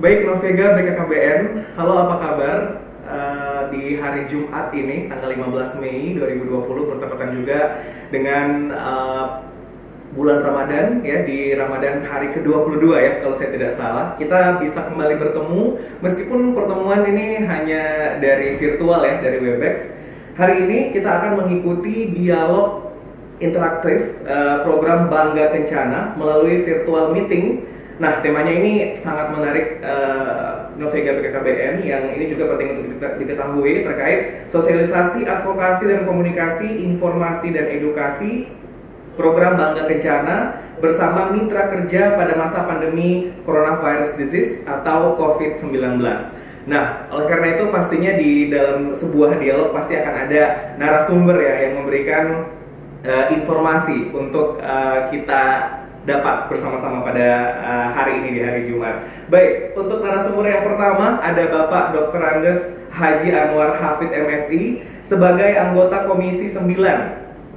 Baik, Novega BKKBN, halo apa kabar? Di hari Jumat ini, tanggal 15 Mei 2020, bertepatan juga dengan bulan Ramadan, ya, di Ramadan hari ke-22 ya, kalau saya tidak salah. Kita bisa kembali bertemu, meskipun pertemuan ini hanya dari virtual ya, dari Webex. Hari ini kita akan mengikuti dialog interaktif program Bangga Kencana melalui virtual meeting. Nah, temanya ini sangat menarik, Novega BKKBN, yang ini juga penting untuk diketahui terkait sosialisasi, advokasi dan komunikasi, informasi dan edukasi program Bangga Kencana bersama mitra kerja pada masa pandemi coronavirus disease atau COVID-19. Nah, oleh karena itu pastinya di dalam sebuah dialog pasti akan ada narasumber ya yang memberikan informasi untuk kita dapat bersama-sama pada hari ini di hari Jumat. Baik, untuk narasumber yang pertama ada Bapak Dr. Andes Haji Anwar Hafid MSI sebagai anggota Komisi 9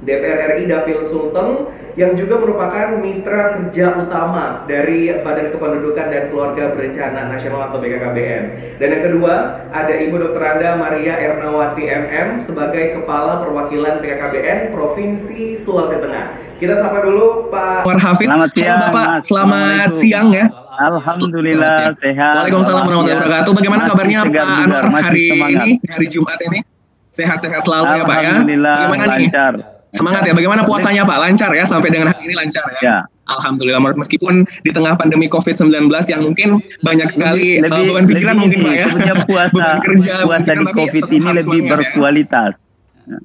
DPR RI Dapil Sulteng yang juga merupakan mitra kerja utama dari Badan Kependudukan dan Keluarga Berencana Nasional atau BKKBN. Dan yang kedua, ada Ibu Dr. Anda Maria Ernawati MM sebagai Kepala Perwakilan BKKBN Provinsi Sulawesi Tengah. Kita sapa dulu Pak Anwar Hafid. Selamat siang, halo Bapak, selamat siang ya. Alhamdulillah sehat. Waalaikumsalam warahmatullahi wabarakatuh. Bagaimana kabarnya Pak Anwar hari ini, hari Jumat ini? Sehat-sehat selalu ya Pak ya. Alhamdulillah Bagaimana lancar. nih? Semangat ya, bagaimana puasanya Pak? Lancar ya, sampai dengan hari ini lancar ya? Ya. Alhamdulillah, meskipun di tengah pandemi COVID-19 yang mungkin banyak sekali beban pikiran mungkin Pak ya. Beban kerja di COVID ini lebih berkualitas. Ya.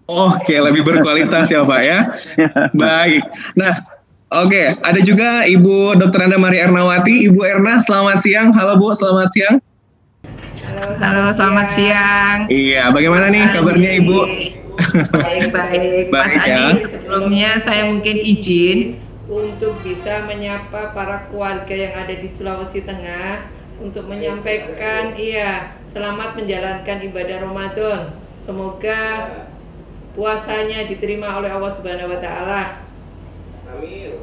Oke, lebih berkualitas ya Pak ya. Baik, nah oke, ada juga Ibu Dr. Anda Maria Ernawati. Ibu Erna, selamat siang. Halo Bu, selamat siang. Halo, selamat siang. Iya, bagaimana nih kabarnya Ibu? Baik-baik. Mas Baik, ya. Adi, sebelumnya saya mungkin izin untuk bisa menyapa para keluarga yang ada di Sulawesi Tengah untuk menyampaikan selamat menjalankan ibadah Ramadan. Semoga puasanya diterima oleh Allah Subhanahu wa taala. Amin.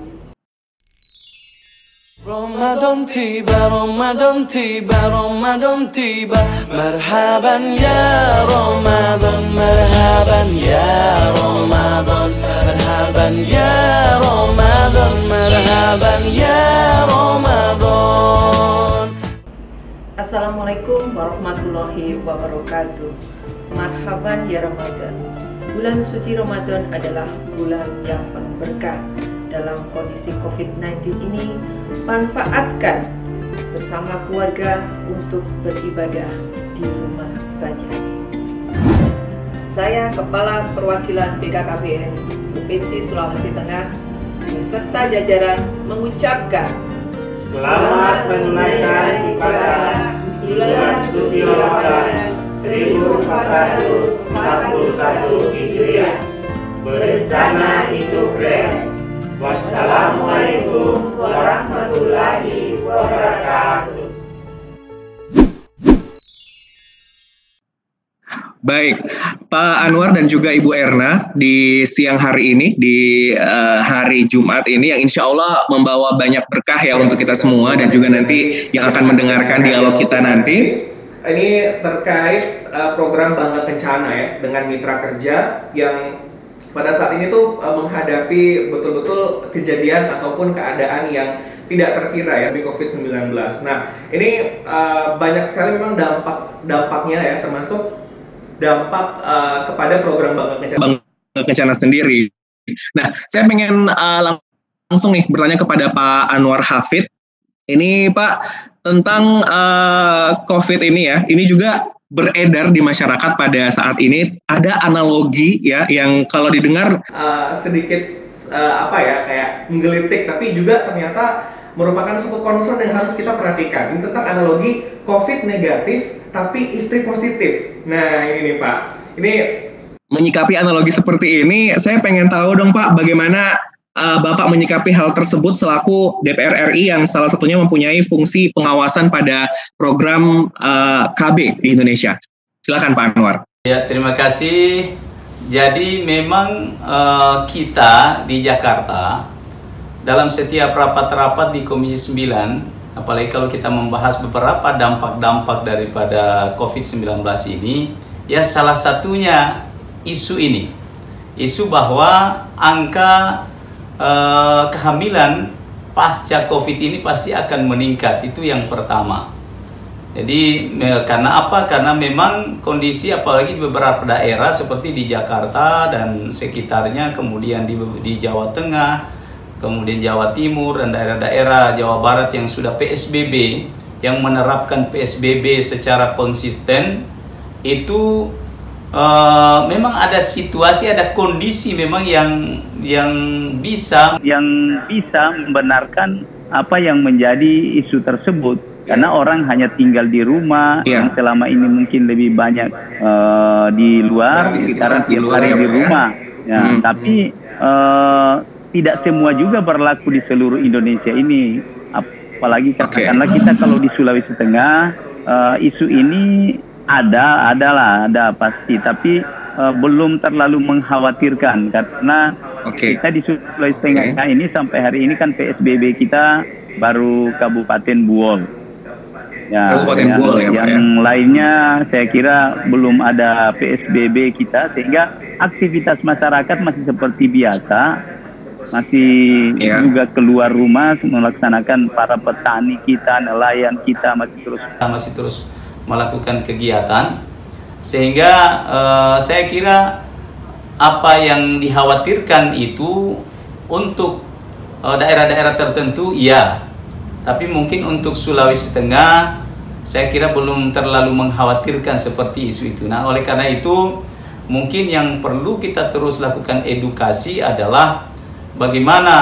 Ramadan tiba, Ramadan tiba, Ramadan tiba. Marhaban ya Ramadan, marhaban ya Ramadan, marhaban ya Ramadan, marhaban ya Ramadan. Assalamualaikum warahmatullahi wabarakatuh. Marhaban ya Ramadan. Bulan suci Ramadan adalah bulan yang penuh berkah. Dalam kondisi COVID-19 ini, manfaatkan bersama keluarga untuk beribadah di rumah saja. Saya Kepala Perwakilan BKKBN Provinsi Sulawesi Tengah beserta jajaran mengucapkan selamat menunaikan ibadah bulan suci Ramadan 1441 Hijriah. Berencana itu keren. Wassalamualaikum warahmatullahi wabarakatuh. Baik, Pak Anwar dan juga Ibu Erna, di siang hari ini, di hari Jumat ini, yang insya Allah membawa banyak berkah ya untuk kita semua dan juga nanti yang akan mendengarkan dialog kita nanti. Ini terkait program Bangga Kencana ya, dengan mitra kerja yang pada saat ini tuh menghadapi betul-betul kejadian ataupun keadaan yang tidak terkira ya di COVID-19. Nah, ini banyak sekali memang dampaknya ya, termasuk dampak kepada program Bangga Kencana sendiri. Nah, saya pengen langsung nih bertanya kepada Pak Anwar Hafid. Ini Pak, tentang COVID ini ya, ini juga beredar di masyarakat pada saat ini, ada analogi ya yang kalau didengar sedikit kayak menggelitik, tapi juga ternyata merupakan suatu concern yang harus kita perhatikan. Ini tentang analogi COVID negatif tapi istri positif. Nah ini nih Pak, ini menyikapi analogi seperti ini, saya pengen tahu dong Pak, bagaimana Bapak menyikapi hal tersebut selaku DPR RI yang salah satunya mempunyai fungsi pengawasan pada program KB di Indonesia. Silakan Pak Anwar. Ya, terima kasih. Jadi memang kita di Jakarta dalam setiap rapat-rapat di Komisi 9 apalagi kalau kita membahas beberapa dampak-dampak daripada COVID-19 ini, ya salah satunya isu ini, isu bahwa angka kehamilan pasca COVID ini pasti akan meningkat, itu yang pertama. Jadi karena apa? Karena memang kondisi apalagi di beberapa daerah seperti di Jakarta dan sekitarnya, kemudian di Jawa Tengah, kemudian Jawa Timur dan daerah-daerah Jawa Barat yang sudah PSBB, yang menerapkan PSBB secara konsisten, itu memang ada situasi, ada kondisi memang yang bisa membenarkan apa yang menjadi isu tersebut. Karena orang hanya tinggal di rumah, yang selama ini mungkin lebih banyak di luar, sekarang tiap hari di rumah. Ya, tapi tidak semua juga berlaku di seluruh Indonesia ini. Apalagi katakanlah kita kalau di Sulawesi Tengah, isu ini ada pasti, tapi belum terlalu mengkhawatirkan karena kita di Sulawesi Tengah ini sampai hari ini kan PSBB kita baru Kabupaten Buol. Ya, yang lainnya saya kira belum ada PSBB kita, sehingga aktivitas masyarakat masih seperti biasa, masih juga keluar rumah melaksanakan, para petani kita, nelayan kita masih terus melakukan kegiatan, sehingga saya kira apa yang dikhawatirkan itu untuk daerah-daerah tertentu ya. Tapi mungkin untuk Sulawesi Tengah, saya kira belum terlalu mengkhawatirkan seperti isu itu. Nah, oleh karena itu, mungkin yang perlu kita terus lakukan edukasi adalah bagaimana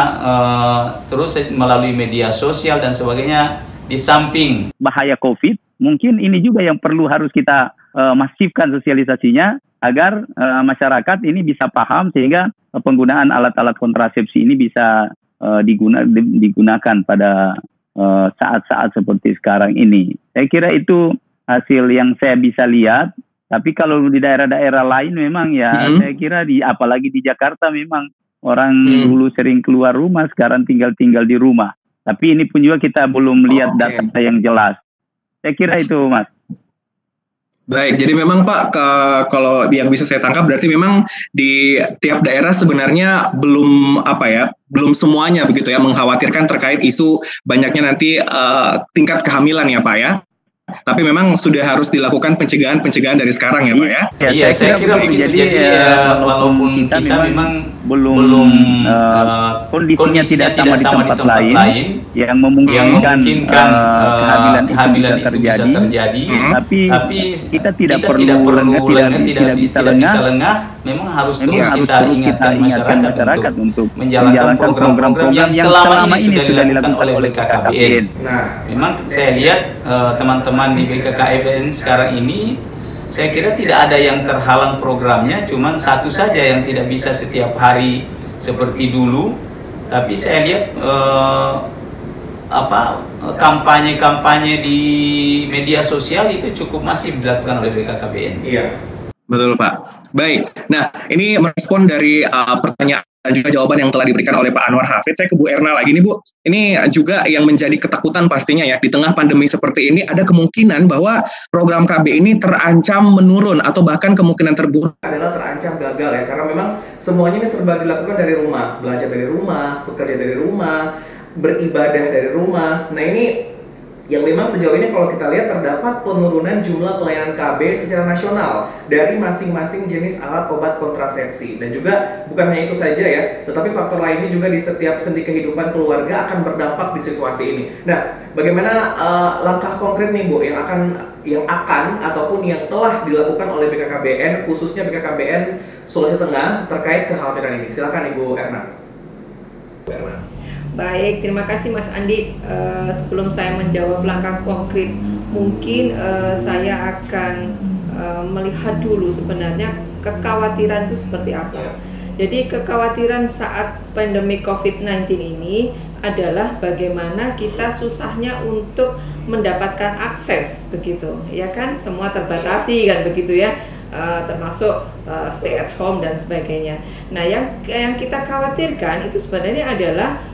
terus melalui media sosial dan sebagainya, di samping bahaya COVID, mungkin ini juga yang perlu harus kita masifkan sosialisasinya, agar masyarakat ini bisa paham, sehingga penggunaan alat-alat kontrasepsi ini bisa digunakan pada saat-saat seperti sekarang ini. Saya kira itu hasil yang saya bisa lihat. Tapi kalau di daerah-daerah lain memang ya, saya kira apalagi di Jakarta memang orang dulu sering keluar rumah, sekarang tinggal di rumah. Tapi ini pun juga kita belum lihat data yang jelas. Saya kira itu, Mas. Baik, jadi memang Pak, kalau yang bisa saya tangkap berarti memang di tiap daerah sebenarnya belum belum semuanya begitu ya mengkhawatirkan terkait isu banyaknya nanti tingkat kehamilan ya Pak ya. Tapi memang sudah harus dilakukan pencegahan dari sekarang ya Pak ya. Iya, saya kira begitu. Jadi walaupun kita memang belum kondisinya tidak sama di tempat lain yang memungkinkan kehamilan itu bisa terjadi, tapi kita tidak perlu lengah, tidak bisa lengah. Memang harus terus kita ingatkan masyarakat untuk menjalankan program-program yang selama ini sudah dilakukan oleh BKKBN. Nah, memang saya lihat teman-teman di BKKBN sekarang ini, saya kira tidak ada yang terhalang programnya, cuman satu saja yang tidak bisa setiap hari seperti dulu. Tapi saya lihat kampanye-kampanye di media sosial itu cukup masif dilakukan oleh BKKBN. Iya, betul Pak. Baik, nah ini merespon dari pertanyaan dan juga jawaban yang telah diberikan oleh Pak Anwar Hafid. Saya ke Bu Erna lagi nih Bu. Ini juga yang menjadi ketakutan pastinya ya, di tengah pandemi seperti ini ada kemungkinan bahwa program KB ini terancam menurun atau bahkan kemungkinan terburuk adalah terancam gagal ya, karena memang semuanya ini serba dilakukan dari rumah, belajar dari rumah, bekerja dari rumah, beribadah dari rumah. Nah ini yang memang sejauh ini kalau kita lihat terdapat penurunan jumlah pelayanan KB secara nasional dari masing-masing jenis alat obat kontrasepsi. Dan juga bukan hanya itu saja ya, tetapi faktor lainnya juga di setiap sendi kehidupan keluarga akan berdampak di situasi ini. Nah, bagaimana langkah konkret nih Bu yang akan ataupun yang telah dilakukan oleh BKKBN, khususnya BKKBN Sulawesi Tengah terkait kekhawatiran ini? Silakan Ibu Erna. Baik, terima kasih Mas Andi. Sebelum saya menjawab langkah konkret, mungkin saya akan melihat dulu sebenarnya kekhawatiran itu seperti apa. Jadi kekhawatiran saat pandemi COVID-19 ini adalah bagaimana kita susahnya untuk mendapatkan akses, begitu, ya kan? Semua terbatasi kan, begitu ya. Termasuk stay at home dan sebagainya. Nah, yang kita khawatirkan itu sebenarnya adalah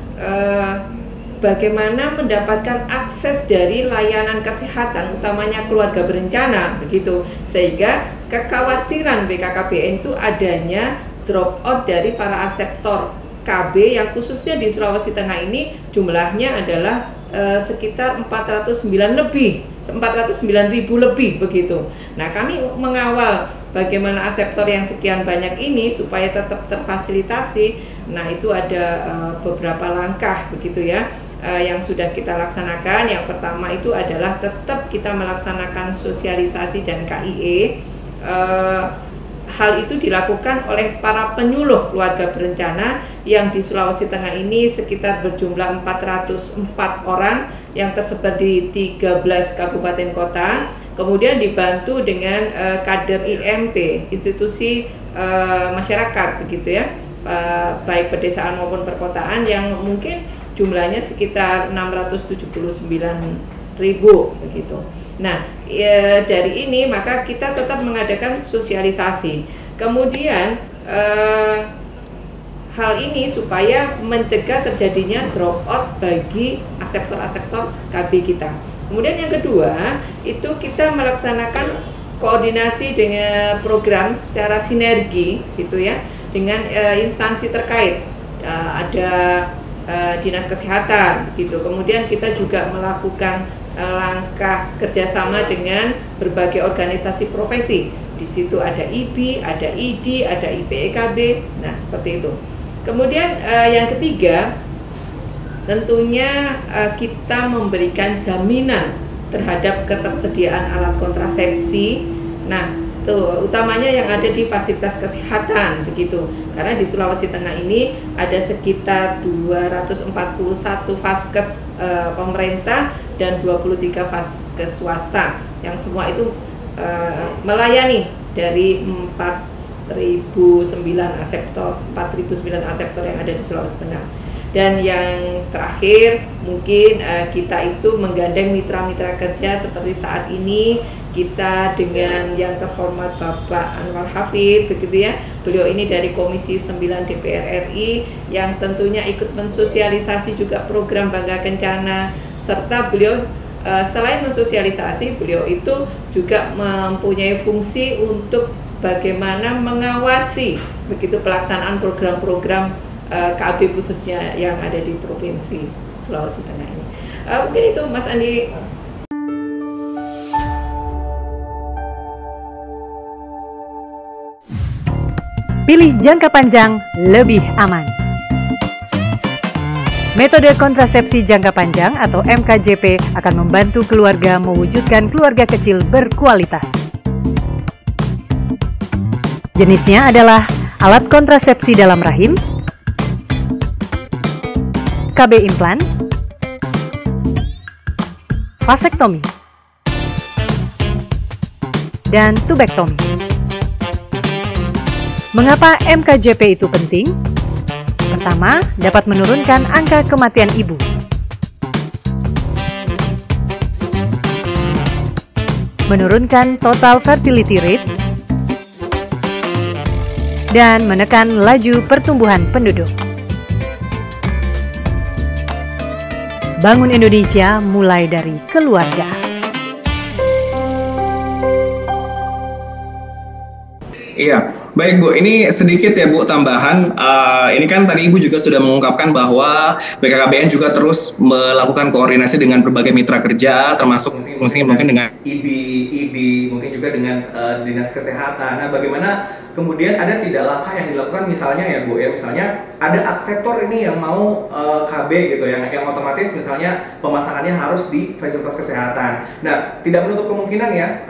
bagaimana mendapatkan akses dari layanan kesehatan, utamanya keluarga berencana, begitu. Sehingga kekhawatiran BKKBN itu adanya drop out dari para aseptor KB yang khususnya di Sulawesi Tengah ini jumlahnya adalah sekitar 409.000 lebih begitu. Nah, kami mengawal bagaimana aseptor yang sekian banyak ini supaya tetap terfasilitasi. Nah, itu ada beberapa langkah begitu ya yang sudah kita laksanakan. Yang pertama itu adalah tetap kita melaksanakan sosialisasi dan KIE. Hal itu dilakukan oleh para penyuluh keluarga berencana yang di Sulawesi Tengah ini sekitar berjumlah 404 orang yang tersebar di 13 kabupaten kota. Kemudian dibantu dengan kader IMP, institusi masyarakat begitu ya, baik pedesaan maupun perkotaan yang mungkin jumlahnya sekitar 679.000 begitu. Nah, dari ini maka kita tetap mengadakan sosialisasi. Kemudian hal ini supaya mencegah terjadinya drop out bagi aseptor-aseptor KB kita. Kemudian yang kedua, itu kita melaksanakan koordinasi dengan program secara sinergi gitu ya dengan instansi terkait. Ada dinas kesehatan gitu. Kemudian kita juga melakukan langkah kerjasama dengan berbagai organisasi profesi. Di situ ada IBI, ada ID, ada IPEKB. Nah, seperti itu. Kemudian yang ketiga, tentunya kita memberikan jaminan terhadap ketersediaan alat kontrasepsi. Nah, utamanya yang ada di fasilitas kesehatan begitu. Karena di Sulawesi Tengah ini ada sekitar 241 vaskes pemerintah dan 23 vaskes swasta yang semua itu melayani dari 4.009 aseptor yang ada di Sulawesi Tengah. Dan yang terakhir mungkin kita itu menggandeng mitra-mitra kerja seperti saat ini kita dengan yang terhormat Bapak Anwar Hafid begitu ya. Beliau ini dari Komisi 9 DPR RI yang tentunya ikut mensosialisasi juga program Bangga Kencana, serta beliau selain mensosialisasi, beliau itu juga mempunyai fungsi untuk bagaimana mengawasi begitu pelaksanaan program-program KB khususnya yang ada di Provinsi Sulawesi Tengah ini. Mungkin itu Mas Andi. Pilih jangka panjang lebih aman. Metode kontrasepsi jangka panjang atau MKJP akan membantu keluarga mewujudkan keluarga kecil berkualitas. Jenisnya adalah alat kontrasepsi dalam rahim, KB implan, vasektomi, dan tubektomi. Mengapa MKJP itu penting? Pertama, dapat menurunkan angka kematian ibu. Menurunkan total fertility rate dan menekan laju pertumbuhan penduduk. Bangun Indonesia mulai dari keluarga. Iya, baik Bu. Ini sedikit ya Bu tambahan. Ini kan tadi Ibu juga sudah mengungkapkan bahwa BKKBN juga terus melakukan koordinasi dengan berbagai mitra kerja, termasuk mungkin dengan IBI, mungkin juga dengan dinas kesehatan. Nah, bagaimana kemudian ada tidak langkah yang dilakukan misalnya ya Bu ya, misalnya ada aseptor ini yang mau KB gitu ya, yang otomatis misalnya pemasangannya harus di fasilitas kesehatan. Nah, tidak menutup kemungkinan ya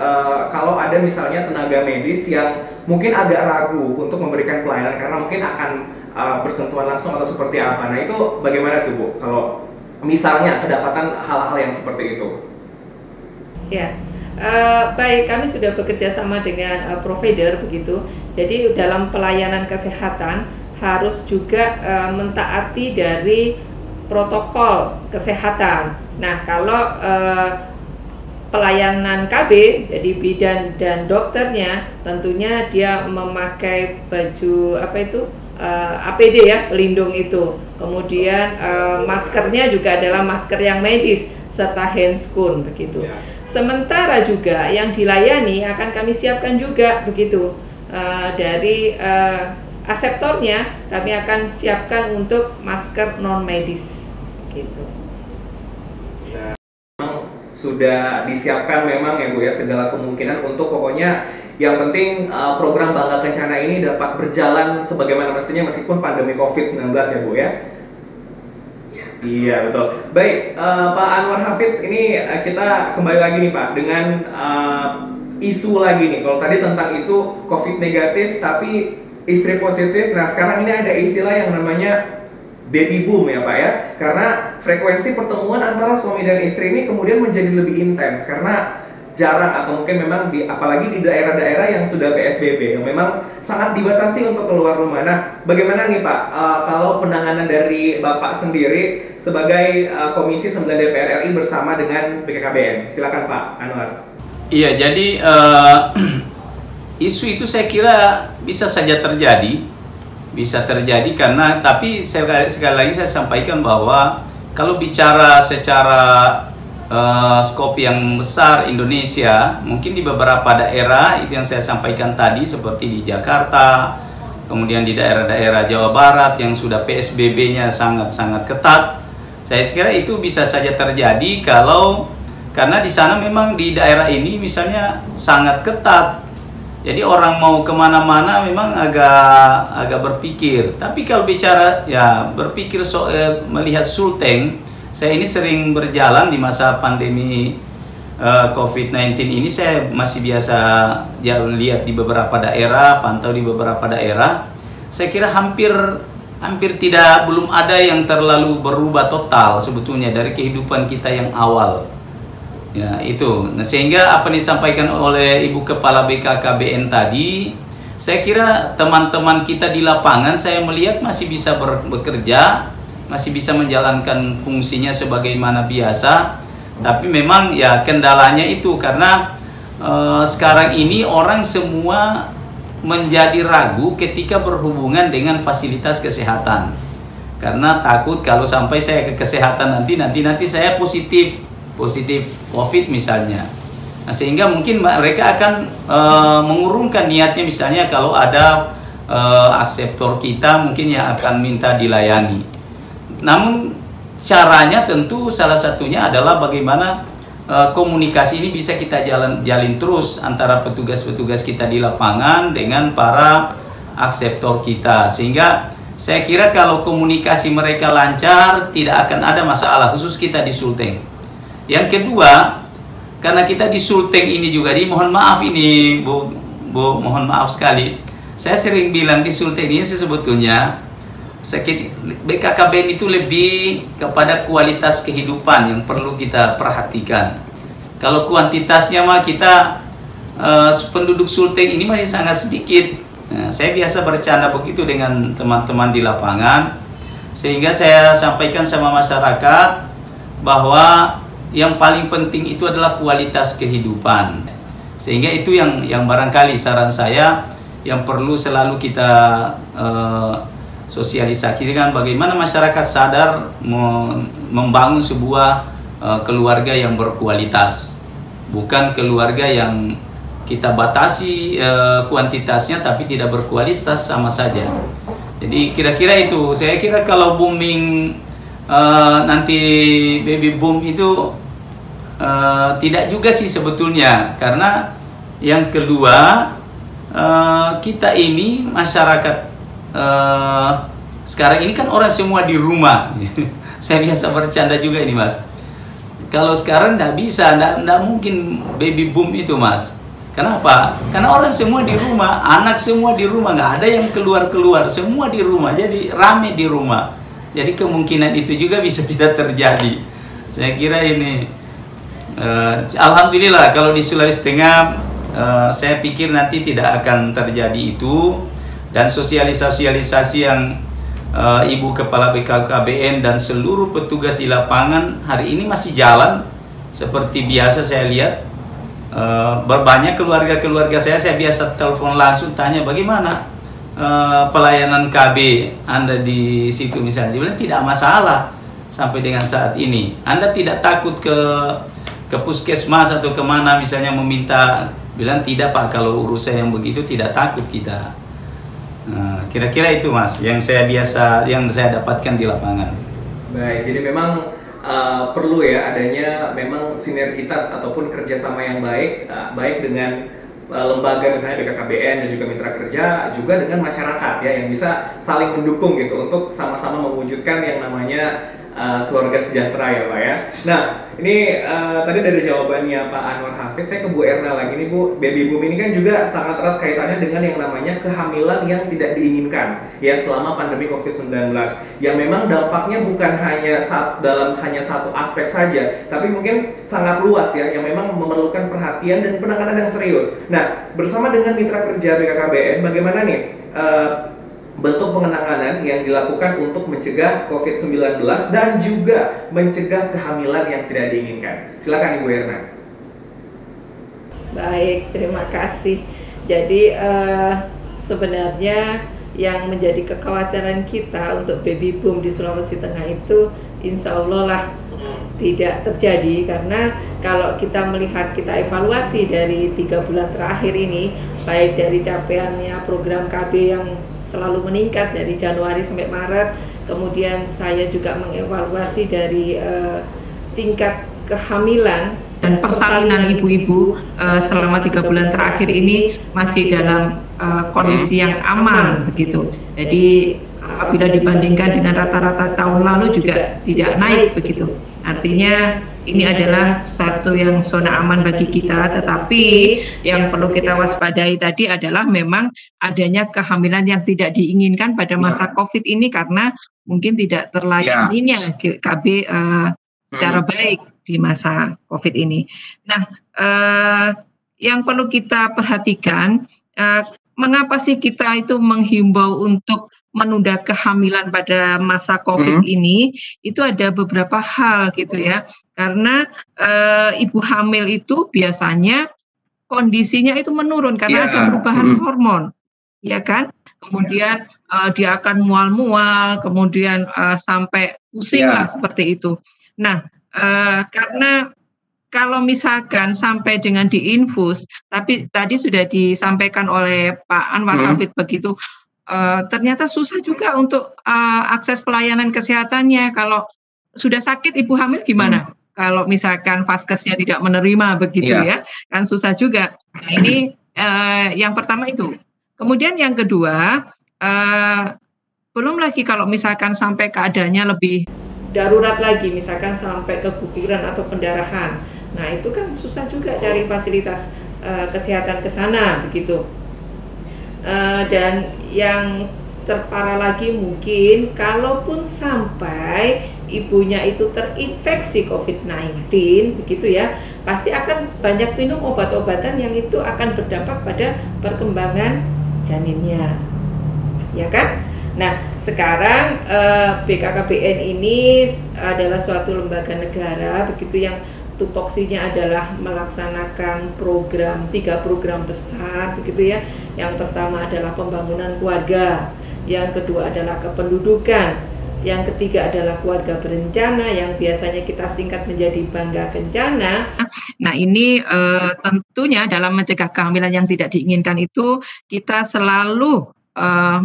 kalau ada misalnya tenaga medis yang mungkin agak ragu untuk memberikan pelayanan karena mungkin akan bersentuhan langsung atau seperti apa. Nah, itu bagaimana tuh Bu kalau misalnya kedapatan hal-hal yang seperti itu? Ya, baik, kami sudah bekerja sama dengan provider begitu. Jadi dalam pelayanan kesehatan harus juga mentaati dari protokol kesehatan. Nah, kalau pelayanan KB, jadi bidan dan dokternya tentunya dia memakai baju APD ya, pelindung itu. Kemudian maskernya juga adalah masker yang medis serta handscoon begitu. Sementara juga yang dilayani akan kami siapkan juga begitu dari aseptornya kami akan siapkan untuk masker non medis gitu. Sudah disiapkan memang ya Bu ya segala kemungkinan untuk pokoknya yang penting program Bangga Kencana ini dapat berjalan sebagaimana mestinya meskipun pandemi COVID-19 ya Bu ya. Iya betul. Baik Pak Anwar Hafiz, ini kita kembali lagi nih Pak dengan isu lagi nih. Kalau tadi tentang isu COVID negatif tapi istri positif. Nah sekarang ini ada istilah yang namanya baby boom ya Pak ya, karena frekuensi pertemuan antara suami dan istri ini kemudian menjadi lebih intens karena jarang atau mungkin memang apalagi di daerah-daerah yang sudah PSBB yang memang sangat dibatasi untuk keluar rumah. Nah bagaimana nih Pak kalau penanganan dari Bapak sendiri sebagai Komisi 9 DPR RI bersama dengan BKKBN? Silakan Pak Anwar. Iya, jadi isu itu saya kira bisa saja terjadi. Bisa terjadi karena, tapi sekali lagi saya sampaikan bahwa kalau bicara secara skop yang besar Indonesia, mungkin di beberapa daerah itu yang saya sampaikan tadi seperti di Jakarta, kemudian di daerah-daerah Jawa Barat yang sudah PSBB-nya sangat-sangat ketat, saya kira itu bisa saja terjadi karena di sana memang di daerah ini misalnya sangat ketat. Jadi orang mau kemana-mana memang agak berpikir. Tapi kalau bicara ya berpikir melihat Sulteng, saya ini sering berjalan di masa pandemi COVID-19 ini, saya masih biasa lihat di beberapa daerah, pantau di beberapa daerah. Saya kira hampir belum ada yang terlalu berubah total sebetulnya dari kehidupan kita yang awal. Ya itu, nah, sehingga apa disampaikan oleh Ibu Kepala BKKBN tadi, saya kira teman-teman kita di lapangan saya melihat masih bisa bekerja, masih bisa menjalankan fungsinya sebagaimana biasa. Tapi memang ya kendalanya itu karena sekarang ini orang semua menjadi ragu ketika berhubungan dengan fasilitas kesehatan, karena takut kalau sampai saya ke kesehatan nanti saya positif COVID misalnya. Nah, sehingga mungkin mereka akan mengurungkan niatnya, misalnya kalau ada akseptor kita mungkin yang akan minta dilayani. Namun caranya tentu salah satunya adalah bagaimana komunikasi ini bisa kita jalin terus antara petugas-petugas kita di lapangan dengan para akseptor kita, sehingga saya kira kalau komunikasi mereka lancar tidak akan ada masalah, khusus kita di Sulteng. Yang kedua, karena kita di Sulteng ini juga, mohon maaf ini Bu, mohon maaf sekali. Saya sering bilang di Sulteng ini sebetulnya BKKBN itu lebih kepada kualitas kehidupan yang perlu kita perhatikan. Kalau kuantitasnya mah kita penduduk Sulteng ini masih sangat sedikit. Nah, saya biasa bercanda begitu dengan teman-teman di lapangan, sehingga saya sampaikan sama masyarakat bahwa yang paling penting itu adalah kualitas kehidupan. Sehingga itu yang barangkali saran saya yang perlu selalu kita sosialisasikan, bagaimana masyarakat sadar membangun sebuah keluarga yang berkualitas, bukan keluarga yang kita batasi kuantitasnya tapi tidak berkualitas sama saja. Jadi kira-kira itu, saya kira kalau booming nanti baby boom itu tidak juga sih sebetulnya, karena yang kedua kita ini masyarakat sekarang ini kan orang semua di rumah. Saya biasa bercanda juga ini Mas, kalau sekarang nggak mungkin baby boom itu Mas. Kenapa? Karena orang semua di rumah, anak semua di rumah, nggak ada yang keluar-keluar, semua di rumah, jadi rame di rumah. Jadi kemungkinan itu juga bisa tidak terjadi. Saya kira ini alhamdulillah kalau di Sulawesi Tengah saya pikir nanti tidak akan terjadi itu, dan sosialisasi yang Ibu Kepala BKKBN dan seluruh petugas di lapangan hari ini masih jalan seperti biasa. Saya lihat berbanyak keluarga-keluarga saya biasa telepon langsung tanya bagaimana pelayanan KB Anda di situ misalnya, dia bilang tidak masalah sampai dengan saat ini. Anda tidak takut ke puskesmas atau kemana misalnya meminta, bilang tidak Pak, kalau urusan yang begitu tidak takut kita. Kira-kira itu Mas yang saya dapatkan di lapangan. Baik, jadi memang perlu ya adanya memang sinergitas ataupun kerjasama yang baik dengan lembaga misalnya BKKBN dan juga mitra kerja, juga dengan masyarakat ya, yang bisa saling mendukung gitu untuk sama-sama mewujudkan yang namanya keluarga sejahtera ya Pak ya. Nah ini tadi dari jawabannya Pak Anwar Hafid, saya ke Bu Erna lagi nih Bu. Baby boom ini kan juga sangat erat kaitannya dengan yang namanya kehamilan yang tidak diinginkan ya selama pandemi COVID-19, yang memang dampaknya bukan hanya dalam satu aspek saja, tapi mungkin sangat luas ya, yang memang memerlukan perhatian dan penanganan yang serius. Nah bersama dengan mitra kerja BKKBN, bagaimana nih bentuk penanganan yang dilakukan untuk mencegah COVID-19 dan juga mencegah kehamilan yang tidak diinginkan? Silakan Ibu Erna. Baik, terima kasih. Jadi sebenarnya yang menjadi kekhawatiran kita untuk baby boom di Sulawesi Tengah itu insya Allah lah tidak terjadi, karena kalau kita melihat, kita evaluasi dari 3 bulan terakhir ini, baik dari capaiannya program KB yang selalu meningkat dari Januari sampai Maret, kemudian saya juga mengevaluasi dari tingkat kehamilan dan persalinan ibu-ibu selama 3 bulan terakhir ini masih dalam kondisi yang aman begitu. Jadi apabila dibandingkan dengan rata-rata tahun lalu juga tidak naik begitu. Artinya ini adalah satu yang zona aman bagi kita, tetapi yang perlu kita waspadai tadi adalah memang adanya kehamilan yang tidak diinginkan pada masa COVID ini, karena mungkin tidak terlayaninya KB secara baik di masa COVID ini. Nah, yang perlu kita perhatikan, mengapa sih kita itu menghimbau untuk menunda kehamilan pada masa COVID ini? Itu ada beberapa hal gitu ya. Karena ibu hamil itu biasanya kondisinya itu menurun karena ada perubahan hormon, ya kan? Kemudian dia akan mual-mual, kemudian sampai pusing lah seperti itu. Nah, karena kalau misalkan sampai dengan diinfus, tapi tadi sudah disampaikan oleh Pak Anwar Hafid begitu, ternyata susah juga untuk akses pelayanan kesehatannya. Kalau sudah sakit ibu hamil gimana? Kalau misalkan vaskesnya tidak menerima begitu ya, kan susah juga. Nah ini yang pertama itu. Kemudian yang kedua, belum lagi kalau misalkan sampai keadaannya lebih darurat lagi, misalkan sampai keguguran atau pendarahan. Nah itu kan susah juga cari fasilitas kesehatan ke sana begitu. Dan yang terparah lagi mungkin kalaupun sampai ibunya itu terinfeksi COVID-19 begitu ya, pasti akan banyak minum obat-obatan yang itu akan berdampak pada perkembangan janinnya, ya kan? Nah sekarang BKKBN ini adalah suatu lembaga negara begitu, yang tupoksinya adalah melaksanakan 3 program besar begitu ya. Yang pertama adalah pembangunan keluarga, yang kedua adalah kependudukan, yang ketiga adalah keluarga berencana yang biasanya kita singkat menjadi Bangga Kencana. Nah ini tentunya dalam mencegah kehamilan yang tidak diinginkan itu kita selalu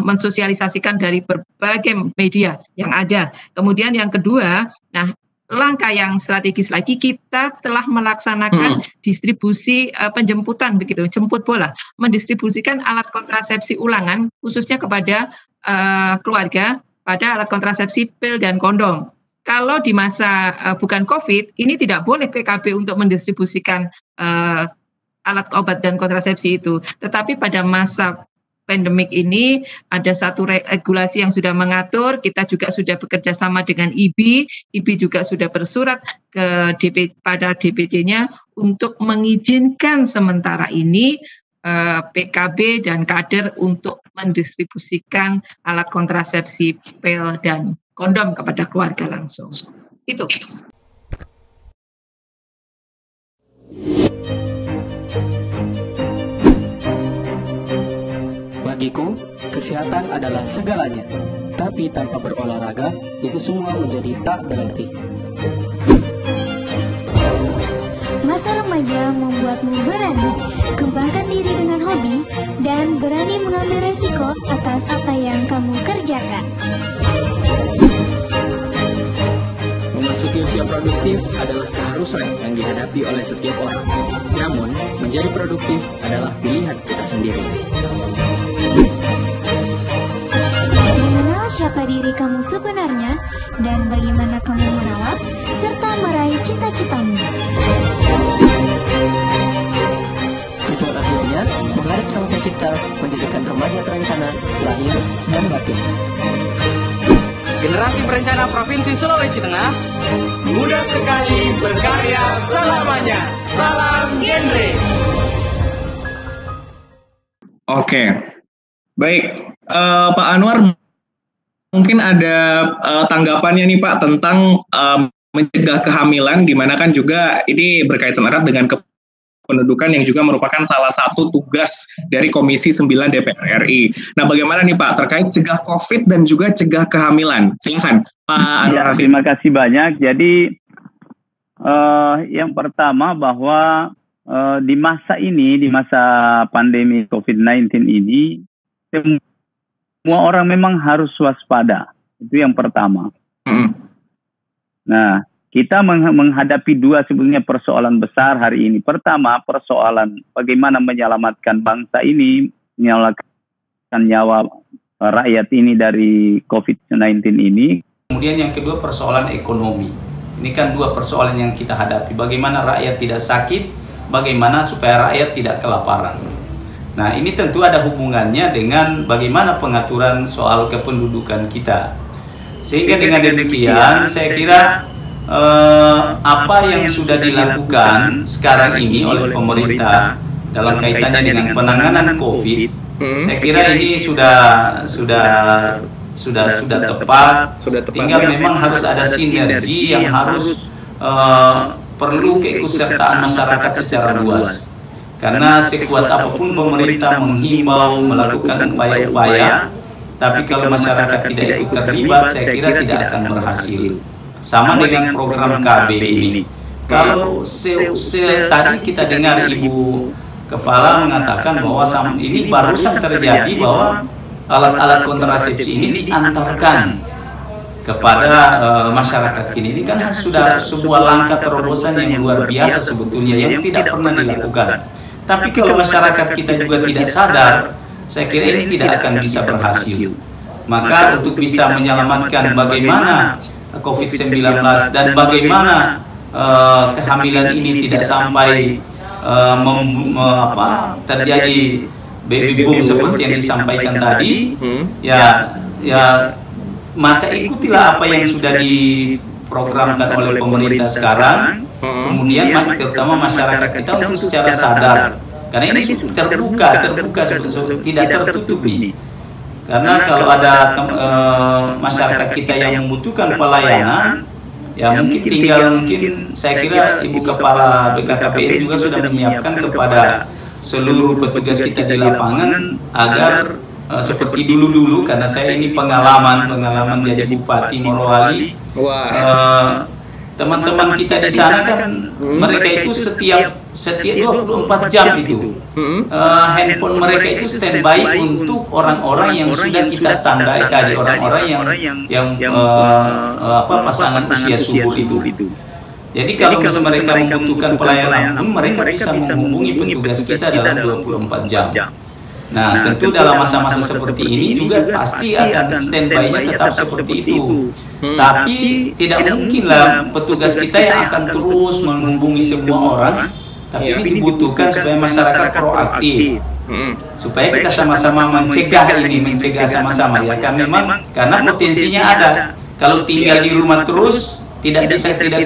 mensosialisasikan dari berbagai media yang ada. Kemudian yang kedua, nah langkah yang strategis lagi, kita telah melaksanakan distribusi penjemputan begitu, jemput bola, mendistribusikan alat kontrasepsi ulangan khususnya kepada keluarga pada alat kontrasepsi pil dan kondom. Kalau di masa bukan COVID, ini tidak boleh PKB untuk mendistribusikan alat obat dan kontrasepsi itu. Tetapi pada masa pandemik ini ada satu regulasi yang sudah mengatur, kita juga sudah bekerja sama dengan IBI juga sudah bersurat ke pada DPC-nya untuk mengizinkan sementara ini PKB dan kader untuk mendistribusikan alat kontrasepsi pil dan kondom kepada keluarga langsung. Itu. Bagiku, Kesehatan adalah segalanya, tapi tanpa berolahraga, itu semua menjadi tak berarti. Masa remaja membuatmu berani. Kembangkan diri dengan hobi dan berani mengambil resiko atas apa yang kamu kerjakan. Memasuki usia produktif adalah keharusan yang dihadapi oleh setiap orang. Namun, menjadi produktif adalah pilihan kita sendiri. Mengenal siapa diri kamu sebenarnya dan bagaimana kamu merawat serta meraih cita-citamu. Tujuan akhirnya menghadap Sang Pencipta menjadikan remaja terencana lahir dan batin. Generasi Berencana Provinsi Sulawesi Tengah, mudah sekali berkarya selamanya. Salam genre. Oke, baik, Pak Anwar, mungkin ada tanggapannya nih Pak tentang mencegah kehamilan, di mana kan juga ini berkaitan erat dengan kependudukan yang juga merupakan salah satu tugas dari Komisi 9 DPR RI. Nah, bagaimana nih Pak terkait cegah COVID dan juga cegah kehamilan? Silakan Pak Anwar. Ya, terima kasih banyak. Jadi yang pertama bahwa di masa ini, di masa pandemi COVID-19 ini, semua orang memang harus waspada. Itu yang pertama. Nah, kita menghadapi dua sebenarnya persoalan besar hari ini. Pertama, persoalan bagaimana menyelamatkan bangsa ini, menyelamatkan nyawa rakyat ini dari COVID-19 ini. Kemudian yang kedua, persoalan ekonomi. Ini kan dua persoalan yang kita hadapi. Bagaimana rakyat tidak sakit, bagaimana supaya rakyat tidak kelaparan. Nah, ini tentu ada hubungannya dengan bagaimana pengaturan soal kependudukan kita. Sehingga dengan demikian, saya kira apa yang sudah dilakukan sekarang ini oleh pemerintah dalam kaitannya dengan penanganan COVID, saya kira ini sudah tepat. Tinggal memang harus ada sinergi yang harus perlu keikutsertaan masyarakat secara luas. Karena sekuat apapun pemerintah menghimbau melakukan upaya-upaya, tapi kalau masyarakat tidak ikut terlibat, saya kira tidak akan berhasil. Sama dengan program KB ini. Kalau tadi kita dengar Ibu Kepala mengatakan bahwa ini barusan terjadi bahwa alat-alat kontrasepsi ini diantarkan kepada masyarakat kini. Ini kan sudah sebuah langkah terobosan yang luar biasa sebetulnya yang tidak pernah dilakukan. Tapi kalau masyarakat kita juga tidak sadar, saya kira ini tidak akan bisa berhasil. Maka untuk bisa menyelamatkan bagaimana COVID-19 dan bagaimana kehamilan ini tidak sampai terjadi baby boom seperti yang disampaikan tadi, maka ikutilah apa yang sudah diprogramkan oleh pemerintah sekarang. Kemudian terutama masyarakat kita untuk secara sadar, karena ini terbuka tidak tertutup nih. Karena kalau ada masyarakat kita yang membutuhkan pelayanan, ya mungkin saya kira Ibu Kepala BKKBN juga sudah menyiapkan kepada seluruh petugas kita di lapangan agar seperti dulu karena saya ini pengalaman jadi Bupati Morowali. Teman-teman kita di sana kan mereka itu setiap 24 jam itu handphone mereka itu standby untuk orang-orang yang sudah kita tandai tadi, orang-orang yang pasangan usia subur itu. Jadi kalau misalnya mereka membutuhkan pelayanan pun mereka bisa menghubungi petugas kita dalam 24 jam. Nah, tentu dalam masa-masa seperti ini juga pasti akan standby-nya tetap seperti itu. Tapi tidak mungkinlah petugas kita yang akan terus menghubungi semua orang. Tapi ini dibutuhkan supaya masyarakat proaktif, supaya kita sama-sama mencegah sama-sama ya. Kan memang karena potensinya ada. Kalau tinggal di rumah terus tidak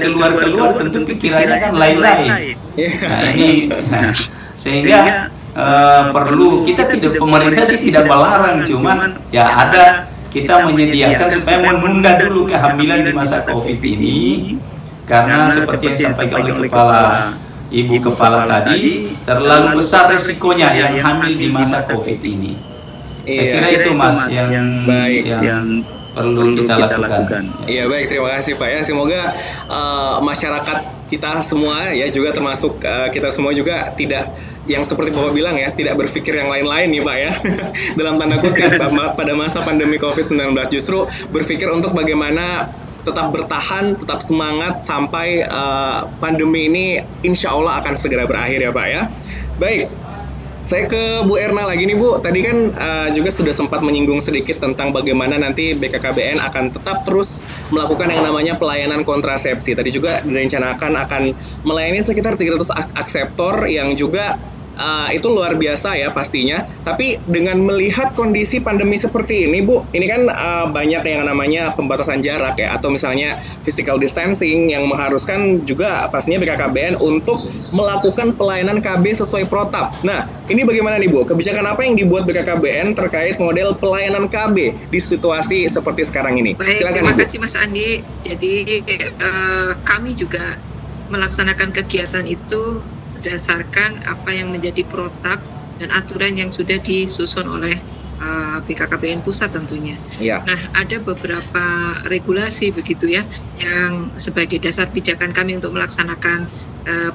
keluar tentu pikirannya kan lain-lain. Nah ini sehingga perlu pemerintah sih tidak melarang, cuman ya ada kita menyediakan supaya menunda dulu kehamilan di masa COVID ini, karena seperti yang disampaikan oleh Ibu Kepala tadi, terlalu besar risikonya yang hamil di masa COVID ini. Saya kira itu Mas yang baik, yang perlu kita lakukan. Iya baik, terima kasih Pak ya. Semoga masyarakat kita semua ya juga termasuk kita semua juga tidak yang seperti Bapak bilang ya, tidak berpikir yang lain-lain nih Pak ya. Dalam tanda kutip pada masa pandemi COVID-19 justru berpikir untuk bagaimana tetap bertahan, tetap semangat sampai pandemi ini insya Allah akan segera berakhir ya Pak ya. Baik, saya ke Bu Erna lagi nih Bu. Tadi kan juga sudah sempat menyinggung sedikit tentang bagaimana nanti BKKBN akan tetap terus melakukan yang namanya pelayanan kontrasepsi. Tadi juga direncanakan akan melayani sekitar 300 akseptor yang juga itu luar biasa ya pastinya. Tapi dengan melihat kondisi pandemi seperti ini Bu, ini kan banyak yang namanya pembatasan jarak ya, atau misalnya physical distancing yang mengharuskan juga pastinya BKKBN untuk melakukan pelayanan KB sesuai protap. Nah, ini bagaimana nih Bu? Kebijakan apa yang dibuat BKKBN terkait model pelayanan KB di situasi seperti sekarang ini? Baik, silakan, terima Ibu. kasih Mas Andi. Jadi kami juga melaksanakan kegiatan itu berdasarkan apa yang menjadi protap dan aturan yang sudah disusun oleh BKKBN pusat tentunya. Ya. Nah, ada beberapa regulasi begitu ya yang sebagai dasar pijakan kami untuk melaksanakan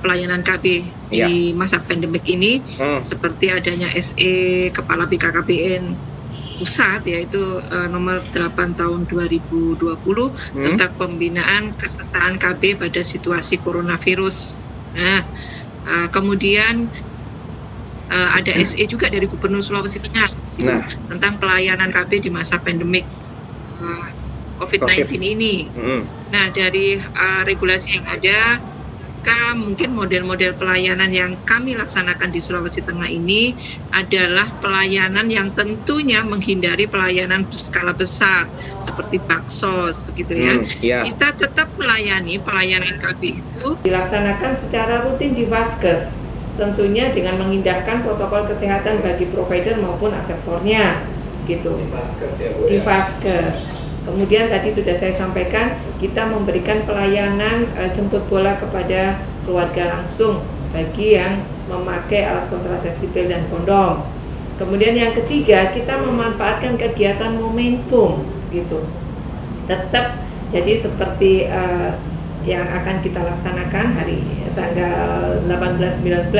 pelayanan KB di masa pandemik ini, seperti adanya SE Kepala BKKBN pusat yaitu nomor 8 tahun 2020 tentang pembinaan kesertaan KB pada situasi coronavirus. Nah, kemudian ada SE juga dari Gubernur Sulawesi Tengah gitu, tentang pelayanan KB di masa pandemik COVID-19 ini. Nah, dari regulasi yang ada, mungkin model-model pelayanan yang kami laksanakan di Sulawesi Tengah ini adalah pelayanan yang tentunya menghindari pelayanan berskala besar seperti baksos begitu ya. Kita tetap melayani pelayanan KB itu dilaksanakan secara rutin di Vaskes, tentunya dengan mengindahkan protokol kesehatan bagi provider maupun akseptornya gitu. Di Vaskes ya Bu. Di Vaskes. Kemudian tadi sudah saya sampaikan, kita memberikan pelayanan jemput bola kepada keluarga langsung bagi yang memakai alat kontrasepsi pil dan kondom. Kemudian yang ketiga, kita memanfaatkan kegiatan momentum gitu. Tetap jadi seperti yang akan kita laksanakan hari tanggal 18-19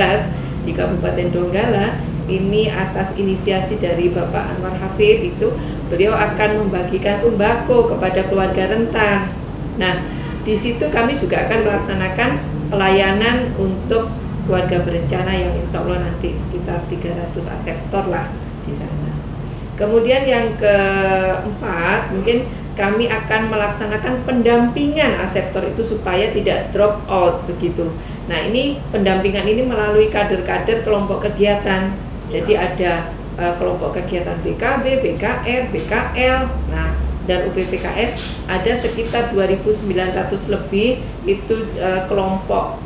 di Kabupaten Donggala, ini atas inisiasi dari Bapak Anwar Hafid itu beliau akan membagikan sembako kepada keluarga rentan. Nah, di situ kami juga akan melaksanakan pelayanan untuk keluarga berencana yang insya Allah nanti sekitar 300 aseptor lah di sana. Kemudian yang keempat, mungkin kami akan melaksanakan pendampingan aseptor itu supaya tidak drop out begitu. Nah, ini pendampingan ini melalui kader-kader kelompok kegiatan. Jadi ada kelompok kegiatan BKB, BKR, BKL, nah dan UPPKS ada sekitar 2.900 lebih itu kelompok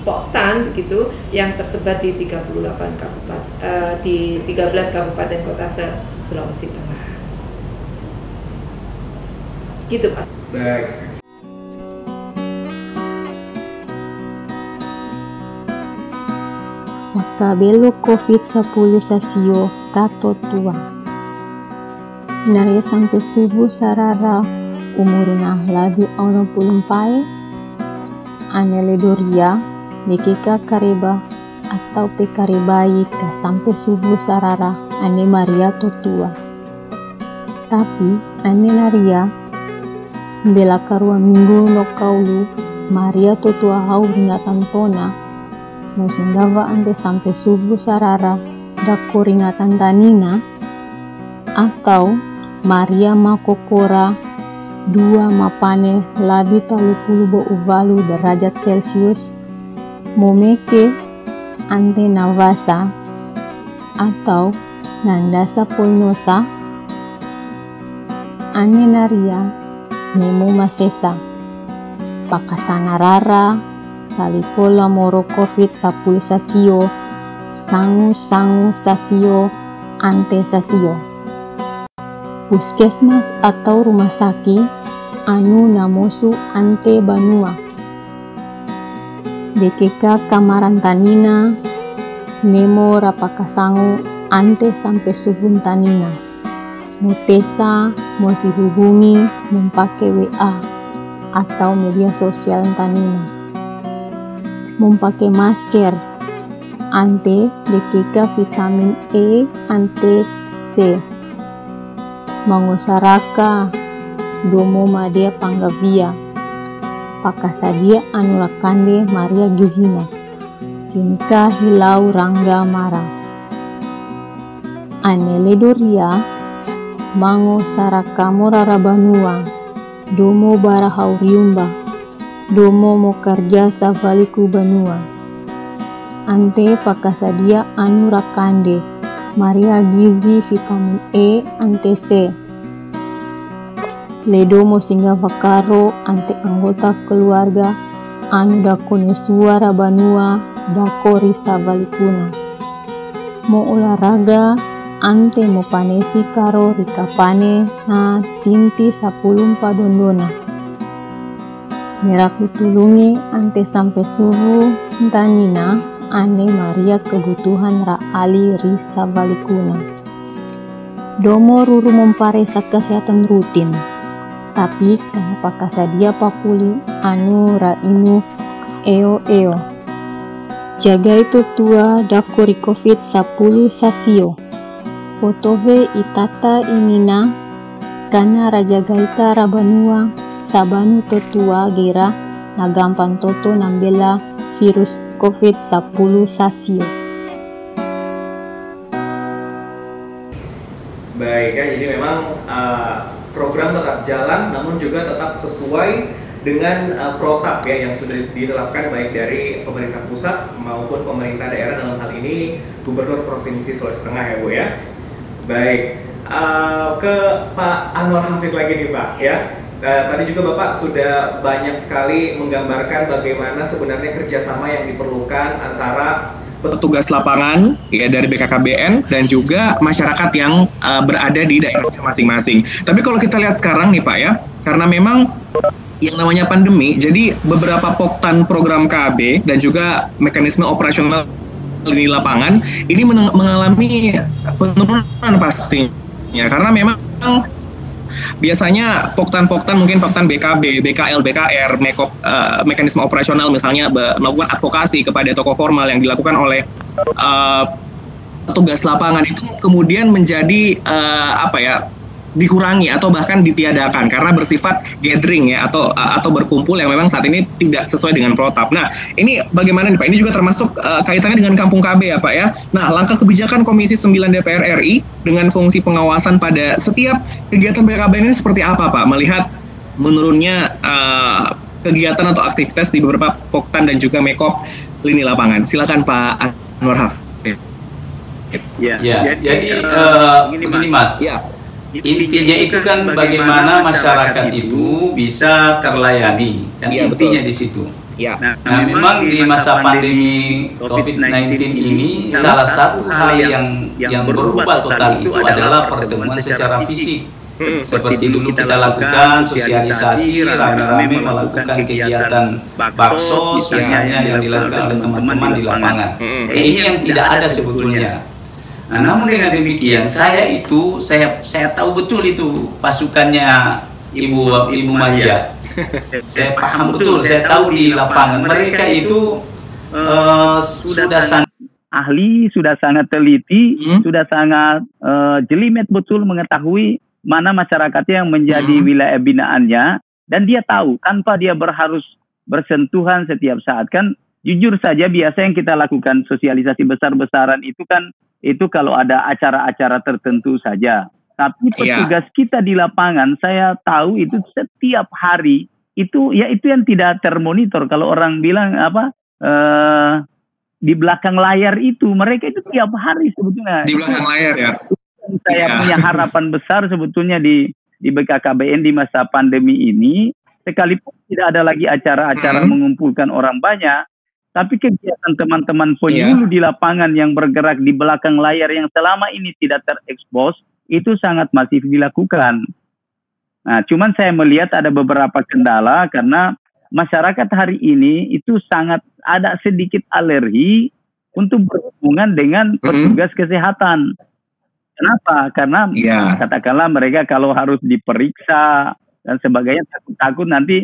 Poktan begitu yang tersebar di 38 kabupaten di 13 kabupaten kota Sulawesi Tengah. Gitu Pak. Baik. Makabelo COVID-10 sasio kato tua. Nari sampai subuh sarara umurna labi orang pulumpai aneledoria dekika kareba atau pekarebai ka sampai subuh sarara ane Maria totua. Tapi ane naria bela karua minggu no kaulu Maria totua hau ringatan tona musinggava ante sampai subuh sarara dako ringatan tanina atau Maria makokora 2 mapane labi 30 uvalu derajat Celcius momeke ante navasa atau nandasa polnosa ane naria nemo masesa pakasanarara talipola moro COVID-10 sasio sangu sasio ante sasio puskesmas atau rumah sakit anu namosu ante banua dekeka kamarantanina nemo rapakasangu ante sampai sufun tanina. Mutesa mosi hubungi memakai WA atau media sosial tanina. Memakai masker ante dekika vitamin E ante C. Mangusaraka domo madea panggavia pakasadia anurakande Maria Gizina Junka hilau rangga mara aneledoria mango sarakamo rarabanua domo barahauriumba domo mokarja savaliku banua ante pakasadia anurakande Maria Gizi vitamin E ante C. Ledomo singa vakaro ante anggota keluarga anu dakone suara banua dako risa valikuna. Mo olahraga ante mo panesi karo rikapane na tinti 10 dondona. Meraku tulungi ante sampai suhu tanina ane Maria kebutuhan raali risa valikuna. Domo ruru memparesa kesehatan rutin. Tapi karena pakasadia papuli anu rainu eo. Jaga itu tua dakori COVID-10 sasio. Potove itata inina karena raja gaita rabanua sabanu totua gera nagampan toto nambela virus COVID-10 sasio. Baik ya, jadi memang program tetap jalan, namun juga tetap sesuai dengan protap ya yang sudah diterapkan baik dari pemerintah pusat maupun pemerintah daerah, dalam hal ini Gubernur Provinsi Sulawesi Tengah ya Bu ya. Baik, ke Pak Anwar Hafid lagi nih Pak ya. Tadi juga Bapak sudah banyak sekali menggambarkan bagaimana sebenarnya kerjasama yang diperlukan antara petugas lapangan ya dari BKKBN dan juga masyarakat yang berada di daerahnya masing-masing. Tapi kalau kita lihat sekarang nih Pak ya, karena memang yang namanya pandemi, jadi beberapa poktan program KB dan juga mekanisme operasional di lapangan ini mengalami penurunan pastinya, karena memang biasanya poktan-poktan mungkin poktan BKB, BKL, BKR, mekanisme operasional misalnya melakukan advokasi kepada tokoh formal yang dilakukan oleh petugas lapangan itu kemudian menjadi dikurangi atau bahkan ditiadakan karena bersifat gathering ya atau berkumpul yang memang saat ini tidak sesuai dengan protap. Nah, ini bagaimana nih Pak? Ini juga termasuk kaitannya dengan Kampung KB ya Pak ya. Nah, langkah kebijakan Komisi 9 DPR RI dengan fungsi pengawasan pada setiap kegiatan BKKBN ini seperti apa Pak? Melihat menurunnya kegiatan atau aktivitas di beberapa poktan dan juga mekop lini lapangan. Silakan Pak Anwar Hafid. Jadi begini Mas. Ya. Intinya itu kan bagaimana masyarakat itu bisa terlayani, kan intinya di situ. Nah, memang di masa pandemi COVID-19 ini salah satu hal yang berubah total itu adalah pertemuan secara fisik. Seperti dulu kita lakukan sosialisasi, rame-rame melakukan kegiatan baksos misalnya yang dilakukan oleh teman-teman di lapangan. Ini yang tidak ada sebetulnya. Nah, namun dengan demikian saya tahu betul itu pasukannya Ibu Manja. Saya paham betul, saya tahu di lapangan mereka itu sudah sangat ahli, sudah sangat teliti, sudah sangat jelimet betul mengetahui mana masyarakatnya yang menjadi wilayah binaannya, dan dia tahu tanpa dia harus bersentuhan setiap saat. Kan jujur saja biasa yang kita lakukan sosialisasi besar-besaran itu kan itu kalau ada acara-acara tertentu saja. Tapi petugas kita di lapangan, saya tahu itu setiap hari itu yang tidak termonitor. Kalau orang bilang di belakang layar itu, mereka itu tiap hari sebetulnya. Di belakang layar ya. Saya punya harapan besar sebetulnya di BKKBN di masa pandemi ini, sekalipun tidak ada lagi acara-acara mengumpulkan orang banyak, tapi kegiatan teman-teman penyuluh di lapangan yang bergerak di belakang layar yang selama ini tidak terekspos, itu sangat masif dilakukan. Nah, cuman saya melihat ada beberapa kendala karena masyarakat hari ini itu sangat ada sedikit alergi untuk berhubungan dengan petugas kesehatan. Kenapa? Karena katakanlah mereka kalau harus diperiksa dan sebagainya, takut nanti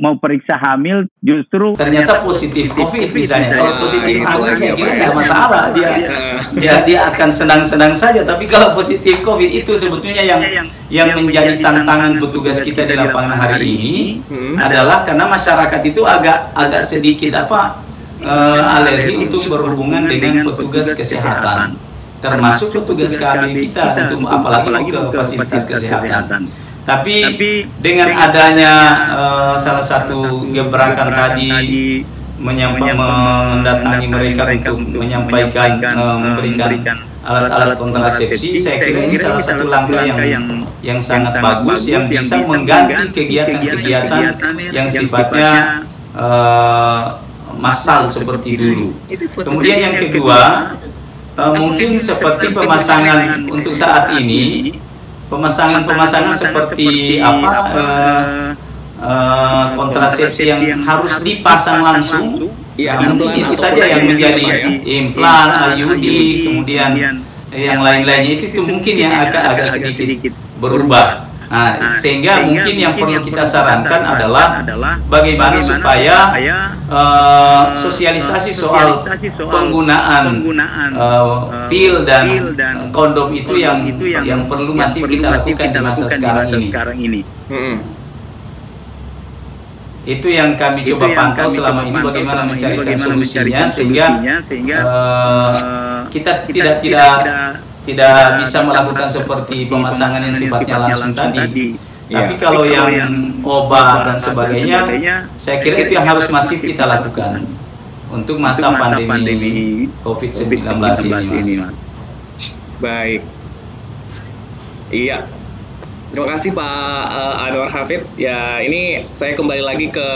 mau periksa hamil justru ternyata positif COVID misalnya. Kalau positif hamil saya kira tidak masalah, dia akan senang-senang saja. Tapi kalau positif COVID itu sebetulnya yang menjadi tantangan petugas kita di lapangan hari ini adalah karena masyarakat itu agak sedikit alergi untuk berhubungan dengan petugas kesehatan, termasuk petugas KB kita untuk apalagi mau ke fasilitas kesehatan. Tapi dengan adanya salah satu gebrakan tadi mendatangi mereka untuk menyampaikan memberikan alat-alat kontrasepsi, saya kira ini salah satu langkah yang sangat bagus yang bisa mengganti kegiatan-kegiatan yang sifatnya massal seperti dulu. Kemudian yang kedua, mungkin seperti pemasangan untuk saat ini, pemasangan seperti kontrasepsi yang harus dipasang langsung, mungkin itu saja yang menjadi implan, IUD, kemudian yang lain-lainnya itu mungkin yang agak sedikit berubah. Nah, sehingga mungkin yang perlu kita sarankan adalah bagaimana supaya sosialisasi soal penggunaan pil dan kondom itu yang perlu masih kita lakukan di masa sekarang ini. Itu yang kami coba pantau selama ini, bagaimana mencarikan solusinya sehingga kita tidak bisa melakukan seperti pemasangan yang sifatnya langsung tadi. Tapi kalau yang obat dan sebagainya, saya kira itu yang harus masif kita lakukan untuk masa pandemi COVID-19 ini, Mas. Baik. Iya. Terima kasih Pak Anwar Hafid. Ya, ini saya kembali lagi ke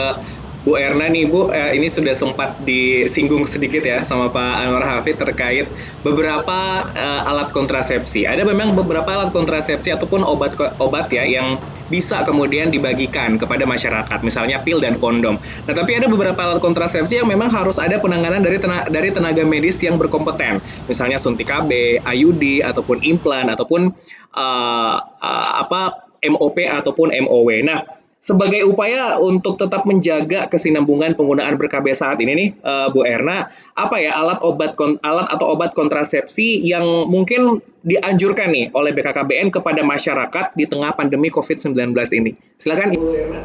Bu Erna nih, Bu. Ini sudah sempat disinggung sedikit ya sama Pak Anwar Hafid terkait beberapa alat kontrasepsi. Ada memang beberapa alat kontrasepsi ataupun obat ya yang bisa kemudian dibagikan kepada masyarakat, misalnya pil dan kondom. Nah, tapi ada beberapa alat kontrasepsi yang memang harus ada penanganan dari tenaga medis yang berkompeten, misalnya suntik KB, IUD ataupun implan ataupun MOP ataupun MOW. Nah, sebagai upaya untuk tetap menjaga kesinambungan penggunaan ber-KB saat ini nih, Bu Erna, apa ya alat atau obat kontrasepsi yang mungkin dianjurkan nih oleh BKKBN kepada masyarakat di tengah pandemi COVID-19 ini? Silakan Ibu Erna.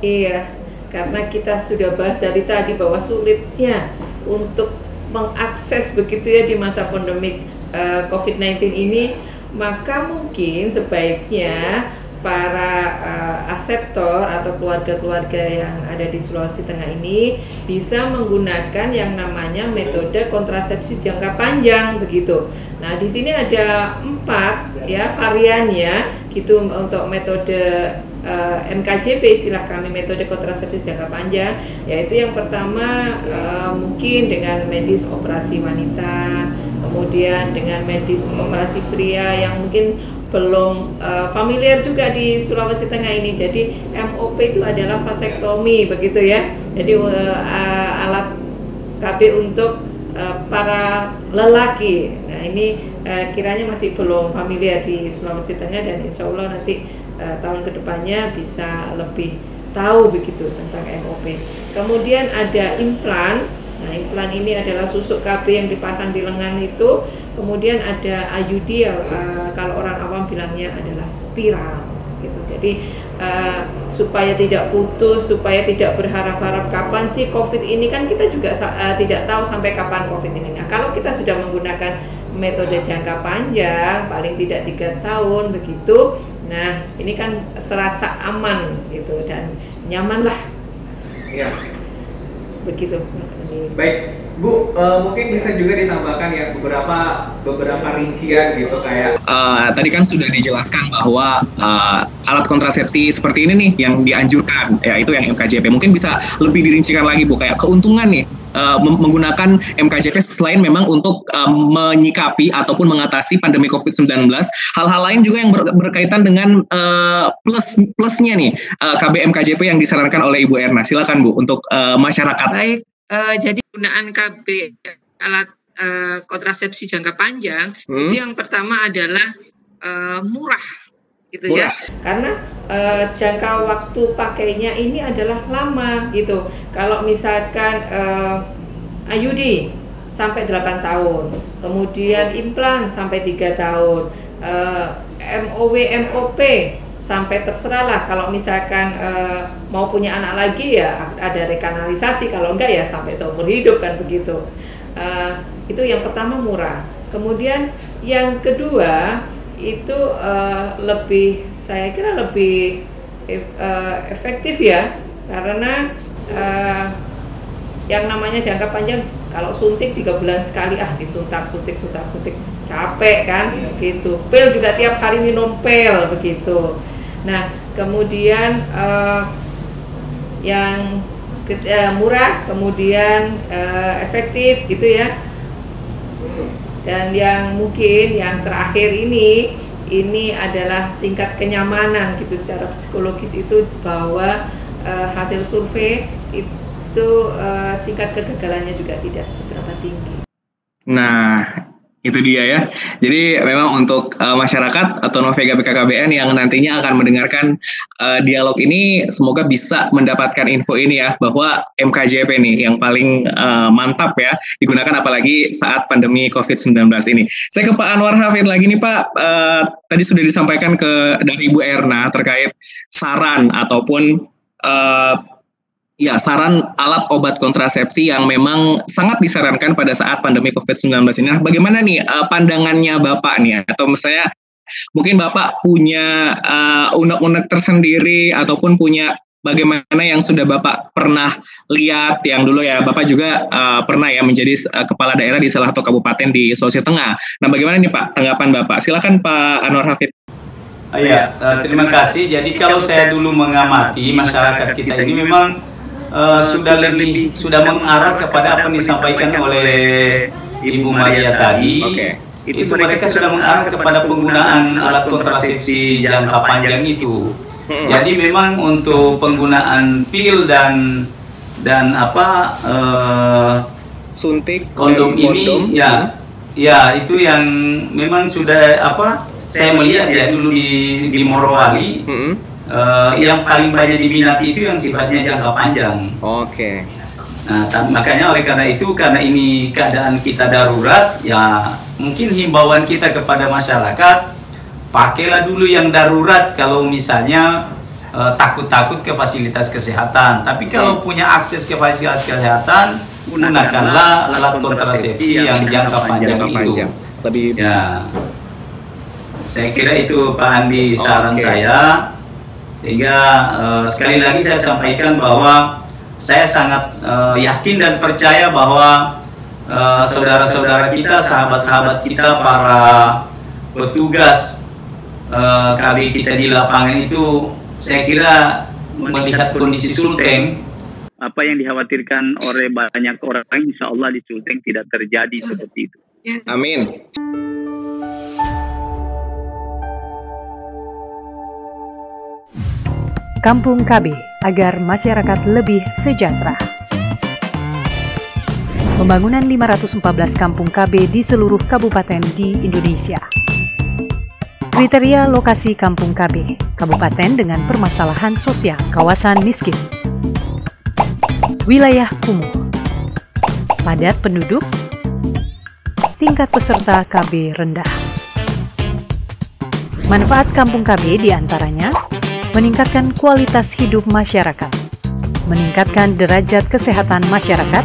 Iya, karena kita sudah bahas dari tadi bahwa sulitnya untuk mengakses begitu ya di masa pandemik COVID-19 ini, maka mungkin sebaiknya para aseptor atau keluarga-keluarga yang ada di Sulawesi Tengah ini bisa menggunakan yang namanya metode kontrasepsi jangka panjang begitu. Nah, di sini ada 4 ya variannya gitu untuk metode MKJP, istilah kami metode kontrasepsi jangka panjang, yaitu yang pertama mungkin dengan medis operasi wanita, kemudian dengan medis operasi pria yang mungkin belum familiar juga di Sulawesi Tengah ini. Jadi MOP itu adalah vasektomi begitu ya. Jadi alat KB untuk para lelaki. Nah, ini kiranya masih belum familiar di Sulawesi Tengah, dan insya Allah nanti tahun kedepannya bisa lebih tahu begitu tentang MOP. Kemudian ada implan. Nah, implan ini adalah susuk KB yang dipasang di lengan itu. Kemudian ada IUD, kalau orang awam bilangnya adalah spiral gitu. Jadi supaya tidak putus, supaya tidak berharap-harap kapan sih COVID ini, kan kita juga tidak tahu sampai kapan COVID ini. Nah, kalau kita sudah menggunakan metode jangka panjang, paling tidak 3 tahun begitu, nah ini kan serasa aman gitu dan nyaman lah. Ya. Begitu Mas Andi. Baik, Bu, mungkin bisa juga ditambahkan ya beberapa rincian gitu kayak tadi kan sudah dijelaskan bahwa alat kontrasepsi seperti ini nih yang dianjurkan, yaitu yang MKJP. Mungkin bisa lebih dirincikan lagi, Bu, kayak keuntungan nih menggunakan MKJP selain memang untuk menyikapi ataupun mengatasi pandemi COVID-19, hal-hal lain juga yang berkaitan dengan plusnya nih KB MKJP yang disarankan oleh Ibu Erna. Silakan Bu untuk masyarakat. Baik, jadi penggunaan KB alat kontrasepsi jangka panjang, itu yang pertama adalah murah, gitu ya. Karena jangka waktu pakainya ini adalah lama, gitu. Kalau misalkan IUD sampai 8 tahun, kemudian implan sampai 3 tahun, MOW, MOP sampai terserah lah. Kalau misalkan mau punya anak lagi ya ada rekanalisasi, kalau enggak ya sampai seumur hidup kan begitu. Itu yang pertama murah. Kemudian yang kedua itu saya kira lebih efektif ya, karena yang namanya jangka panjang kalau suntik 3 bulan sekali suntik capek kan gitu. Pil juga tiap hari minum pil begitu. Nah kemudian yang murah, kemudian efektif gitu ya. Dan yang mungkin yang terakhir ini adalah tingkat kenyamanan gitu secara psikologis, itu bahwa hasil survei itu tingkat kegagalannya juga tidak seberapa tinggi. Nah, itu dia ya. Jadi memang untuk masyarakat atau Novega BKKBN yang nantinya akan mendengarkan dialog ini, semoga bisa mendapatkan info ini ya, bahwa MKJP nih yang paling mantap ya digunakan, apalagi saat pandemi COVID-19 ini. Saya ke Pak Anwar Hafid lagi nih Pak. Tadi sudah disampaikan dari Ibu Erna terkait saran ataupun saran alat obat kontrasepsi yang memang sangat disarankan pada saat pandemi COVID-19 ini. Nah, bagaimana nih pandangannya Bapak nih? Atau misalnya mungkin Bapak punya unek-unek tersendiri ataupun punya bagaimana yang sudah Bapak pernah lihat, yang dulu ya Bapak juga pernah ya menjadi kepala daerah di salah satu kabupaten di Sulawesi Tengah. Nah, bagaimana nih Pak tanggapan Bapak? Silakan Pak Anwar Hafid. Iya, terima kasih. Jadi kalau saya dulu mengamati masyarakat kita ini memang sudah mengarah kepada apa yang disampaikan oleh Ibu Maria tadi. Itu mereka sudah mengarah kepada penggunaan alat kontrasepsi jangka panjang itu. Jadi memang untuk penggunaan pil dan suntik kondom ini ya itu yang memang sudah saya melihat ya dulu di Morowali. Yang paling banyak diminati itu yang sifatnya jangka panjang. Oke. Nah, makanya oleh karena itu, karena ini keadaan kita darurat, ya mungkin himbauan kita kepada masyarakat, pakailah dulu yang darurat kalau misalnya takut-takut ke fasilitas kesehatan. Tapi kalau punya akses ke fasilitas kesehatan, gunakanlah alat kontrasepsi yang jangka panjang itu. Ya, saya kira itu Pak Andi saran saya. Sehingga sekali lagi saya sampaikan bahwa saya sangat yakin dan percaya bahwa saudara-saudara kita, sahabat-sahabat kita, para petugas KB kita di lapangan itu, saya kira melihat kondisi Sulteng, apa yang dikhawatirkan oleh banyak orang, insya Allah di Sulteng tidak terjadi seperti itu. Amin. Kampung KB agar masyarakat lebih sejahtera. Pembangunan 514 kampung KB di seluruh kabupaten di Indonesia. Kriteria lokasi kampung KB, kabupaten dengan permasalahan sosial, kawasan miskin. Wilayah kumuh, padat penduduk, tingkat peserta KB rendah. Manfaat kampung KB diantaranya meningkatkan kualitas hidup masyarakat, meningkatkan derajat kesehatan masyarakat,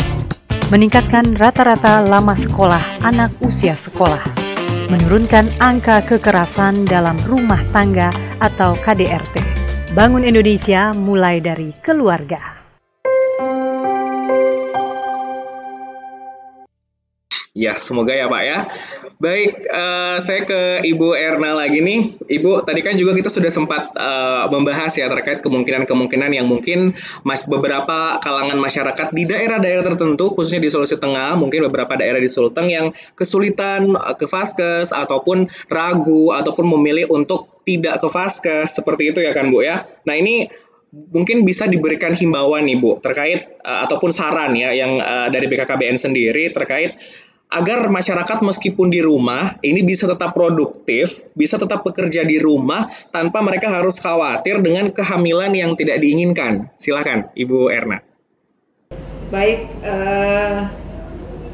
meningkatkan rata-rata lama sekolah anak usia sekolah, menurunkan angka kekerasan dalam rumah tangga atau KDRT. Bangun Indonesia mulai dari keluarga. Ya, semoga ya Pak ya. Baik, saya ke Ibu Erna lagi nih. Ibu, tadi kan juga kita sudah sempat membahas ya terkait kemungkinan-kemungkinan yang mungkin beberapa kalangan masyarakat di daerah-daerah tertentu, khususnya di Sulawesi Tengah, mungkin beberapa daerah di Sulteng yang kesulitan ke vaskes ataupun ragu ataupun memilih untuk tidak ke vaskes, seperti itu ya kan Bu ya. Nah ini mungkin bisa diberikan himbauan nih Bu terkait ataupun saran ya yang dari BKKBN sendiri terkait agar masyarakat meskipun di rumah ini bisa tetap produktif, bisa tetap bekerja di rumah tanpa mereka harus khawatir dengan kehamilan yang tidak diinginkan. Silakan, Ibu Erna. Baik,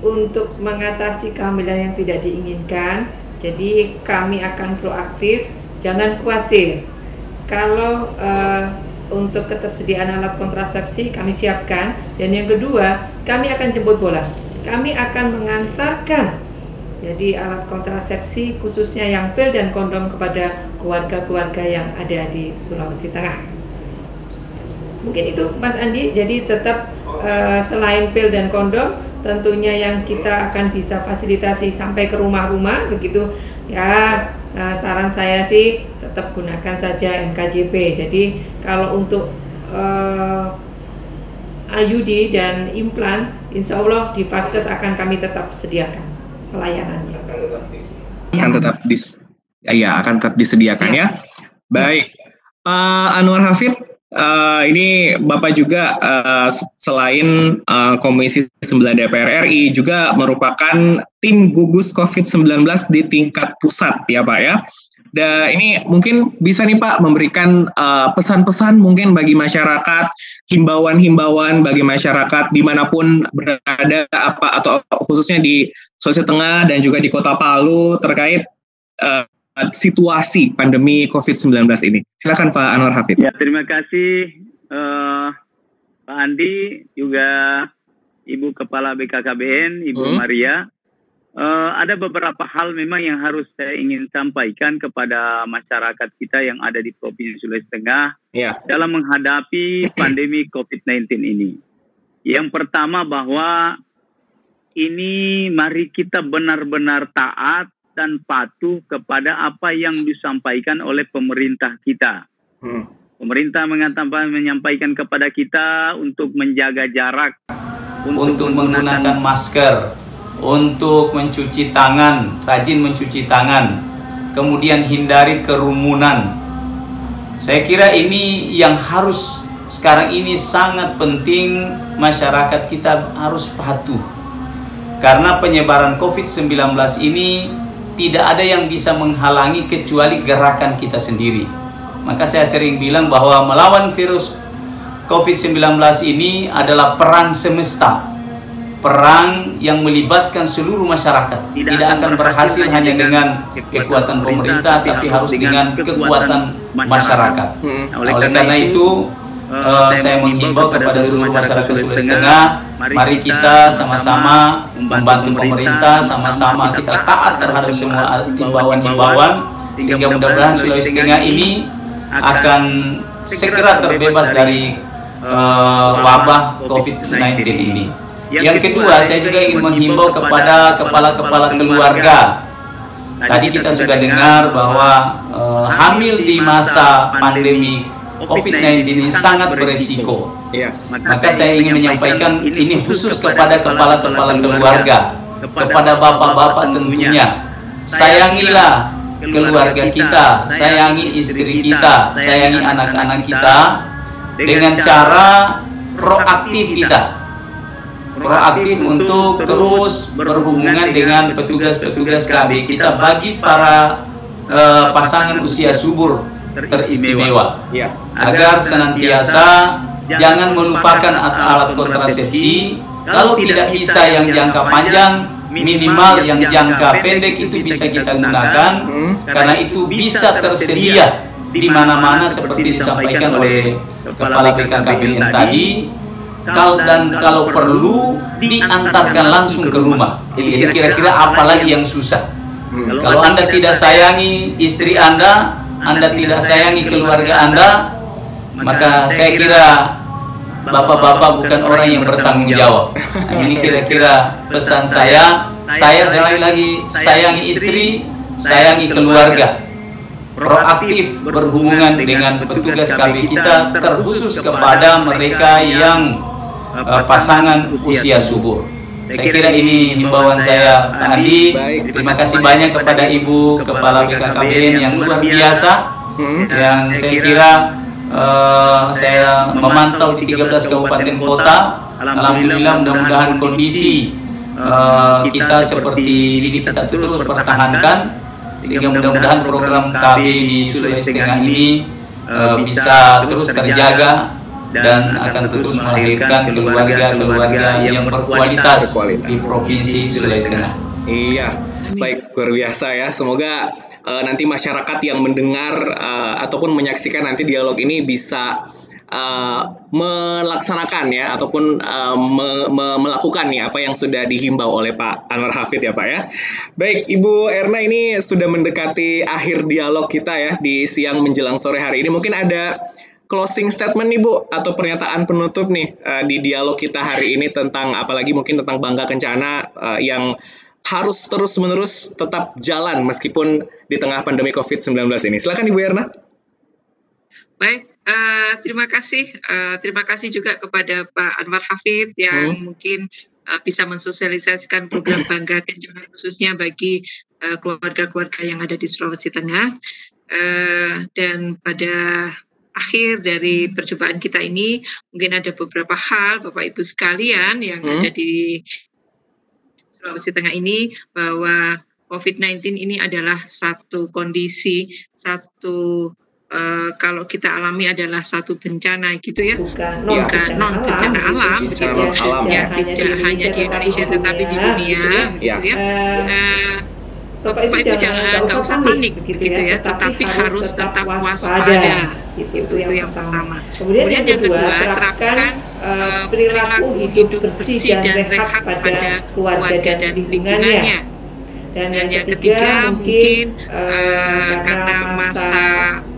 untuk mengatasi kehamilan yang tidak diinginkan, jadi kami akan proaktif, jangan khawatir. Kalau untuk ketersediaan alat kontrasepsi kami siapkan, dan yang kedua kami akan jemput bola, kami akan mengantarkan jadi alat kontrasepsi khususnya yang pil dan kondom kepada keluarga-keluarga yang ada di Sulawesi Tengah. Mungkin itu Mas Andi, jadi tetap selain pil dan kondom tentunya yang kita akan bisa fasilitasi sampai ke rumah-rumah begitu ya. Saran saya sih tetap gunakan saja MKJP. Jadi kalau untuk IUD dan implan, insya Allah di Vaskes akan kami tetap sediakan pelayanannya. Akan tetap disediakan ya. Baik, Anwar Hafid, ini Bapak juga selain Komisi 9 DPR RI juga merupakan tim gugus COVID-19 di tingkat pusat ya Pak ya. Dan ini mungkin bisa nih Pak memberikan pesan-pesan mungkin bagi masyarakat, himbauan-himbauan bagi masyarakat dimanapun berada, atau khususnya di Sulawesi Tengah dan juga di Kota Palu terkait situasi pandemi COVID-19 ini. Silakan Pak Anwar Hafid. Ya, terima kasih Pak Andi, juga Ibu Kepala BKKBN, Ibu Maria. Ada beberapa hal memang yang harus saya ingin sampaikan kepada masyarakat kita yang ada di Provinsi Sulawesi Tengah dalam menghadapi pandemi COVID-19 ini. Yang pertama bahwa ini mari kita benar-benar taat dan patuh kepada apa yang disampaikan oleh pemerintah kita. Pemerintah menyampaikan kepada kita untuk menjaga jarak, untuk menggunakan masker, untuk mencuci tangan, rajin mencuci tangan, kemudian hindari kerumunan. Saya kira ini yang harus sekarang ini sangat penting, masyarakat kita harus patuh. Karena penyebaran COVID-19 ini tidak ada yang bisa menghalangi kecuali gerakan kita sendiri. Maka saya sering bilang bahwa melawan virus COVID-19 ini adalah perang semesta. Perang yang melibatkan seluruh masyarakat. Tidak akan berhasil hanya dengan kekuatan pemerintah, tapi harus dengan kekuatan masyarakat. Oleh karena itu, saya menghimbau kepada seluruh masyarakat Sulawesi Tengah, mari kita sama-sama membantu pemerintah, sama-sama kita taat terhadap semua himbauan-himbauan, sehingga mudah-mudahan Sulawesi Tengah ini akan segera terbebas dari wabah COVID-19 ini. Yang kedua, saya juga ingin menghimbau kepada kepala-kepala keluarga. Tadi kita sudah dengar bahwa hamil di masa pandemi COVID-19 ini sangat beresiko. Maka saya ingin menyampaikan ini khusus kepada kepala-kepala keluarga, kepada bapak-bapak tentunya. Sayangilah keluarga kita, sayangi istri kita, sayangi anak-anak kita dengan cara proaktif kita. Proaktif untuk terus berhubungan dengan petugas-petugas KB kita bagi para pasangan usia subur teristimewa, agar senantiasa jangan melupakan alat kontrasepsi. Kalau tidak bisa yang jangka panjang, minimal yang jangka pendek itu bisa kita gunakan, karena itu bisa tersedia di mana-mana seperti disampaikan oleh Kepala BKKBN tadi. Dan kalau perlu diantarkan langsung ke rumah. Jadi kira-kira apalagi yang susah? Kalau Anda tidak sayangi istri Anda tidak sayangi keluarga Anda, maka saya kira bapak-bapak bukan orang yang bertanggung jawab. Nah, ini kira-kira pesan saya. Saya sekali lagi, sayangi istri, sayangi keluarga. Proaktif berhubungan dengan petugas KB kita, terkhusus kepada mereka yang pasangan usia subur. Saya kira ini himbauan saya, Pak Andi. Terima kasih banyak kepada Ibu Kepala BKKBN yang luar biasa, yang saya kira saya memantau di 13 kabupaten kota. Alhamdulillah, mudah-mudahan kondisi kita seperti ini kita terus pertahankan, sehingga mudah-mudahan program KB di Sulawesi Tengah ini bisa terus terjaga dan akan terus melahirkan keluarga-keluarga yang berkualitas di Provinsi Sulawesi Tengah. Iya, baik, luar biasa ya. Semoga nanti masyarakat yang mendengar ataupun menyaksikan nanti dialog ini bisa melaksanakan ya ataupun melakukan nih apa yang sudah dihimbau oleh Pak Anwar Hafid ya Pak ya. Baik, Ibu Erna, ini sudah mendekati akhir dialog kita ya di siang menjelang sore hari ini. Mungkin ada closing statement nih Bu, atau pernyataan penutup nih di dialog kita hari ini tentang apalagi mungkin tentang Bangga Kencana yang harus terus-menerus tetap jalan meskipun di tengah pandemi COVID-19 ini. Silakan Ibu Erna. Baik, terima kasih juga kepada Pak Anwar Hafid yang mungkin bisa mensosialisasikan program Bangga Kencana khususnya bagi keluarga-keluarga yang ada di Sulawesi Tengah. Dan pada akhir dari perjumpaan kita ini mungkin ada beberapa hal Bapak Ibu sekalian yang ada di Sulawesi Tengah ini, bahwa COVID-19 ini adalah satu kondisi, kalau kita alami adalah satu bencana gitu ya, bukan non bencana alam begitu ya, tidak hanya di Indonesia tetapi di dunia begitu ya. Bapak Ibu jangan nggak usah panik begitu ya, tetapi harus tetap waspada. Itu yang pertama. Kemudian yang kedua, terapkan perilaku hidup bersih dan sehat pada keluarga dan lingkungannya. Dan yang ketiga mungkin karena masa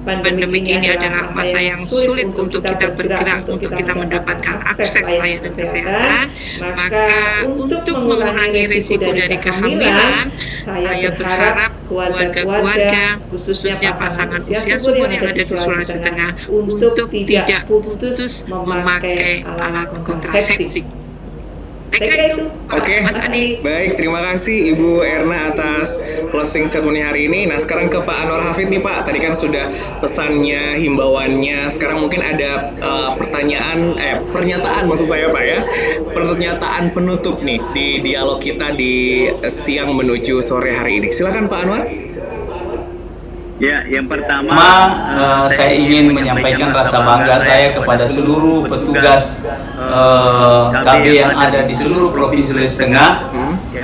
pandemi ini adalah masa yang sulit untuk kita bergerak, untuk kita mendapatkan akses layanan kesehatan, maka untuk mengurangi risiko dari kehamilan, saya berharap keluarga-keluarga, khususnya pasangan usia subur yang ada di Sulawesi Tengah, untuk tidak putus memakai alat kontrasepsi. Oke, baik, terima kasih Ibu Erna atas closing statement hari ini. Nah, sekarang ke Pak Anwar Hafid nih Pak. Tadi kan sudah pesannya, himbauannya. Sekarang mungkin ada pernyataan maksud saya Pak ya. Pernyataan penutup nih di dialog kita di siang menuju sore hari ini. Silakan Pak Anwar. Ya, yang pertama saya ingin menyampaikan rasa bangga saya kepada seluruh petugas KB yang ada di seluruh Provinsi Sulawesi Tengah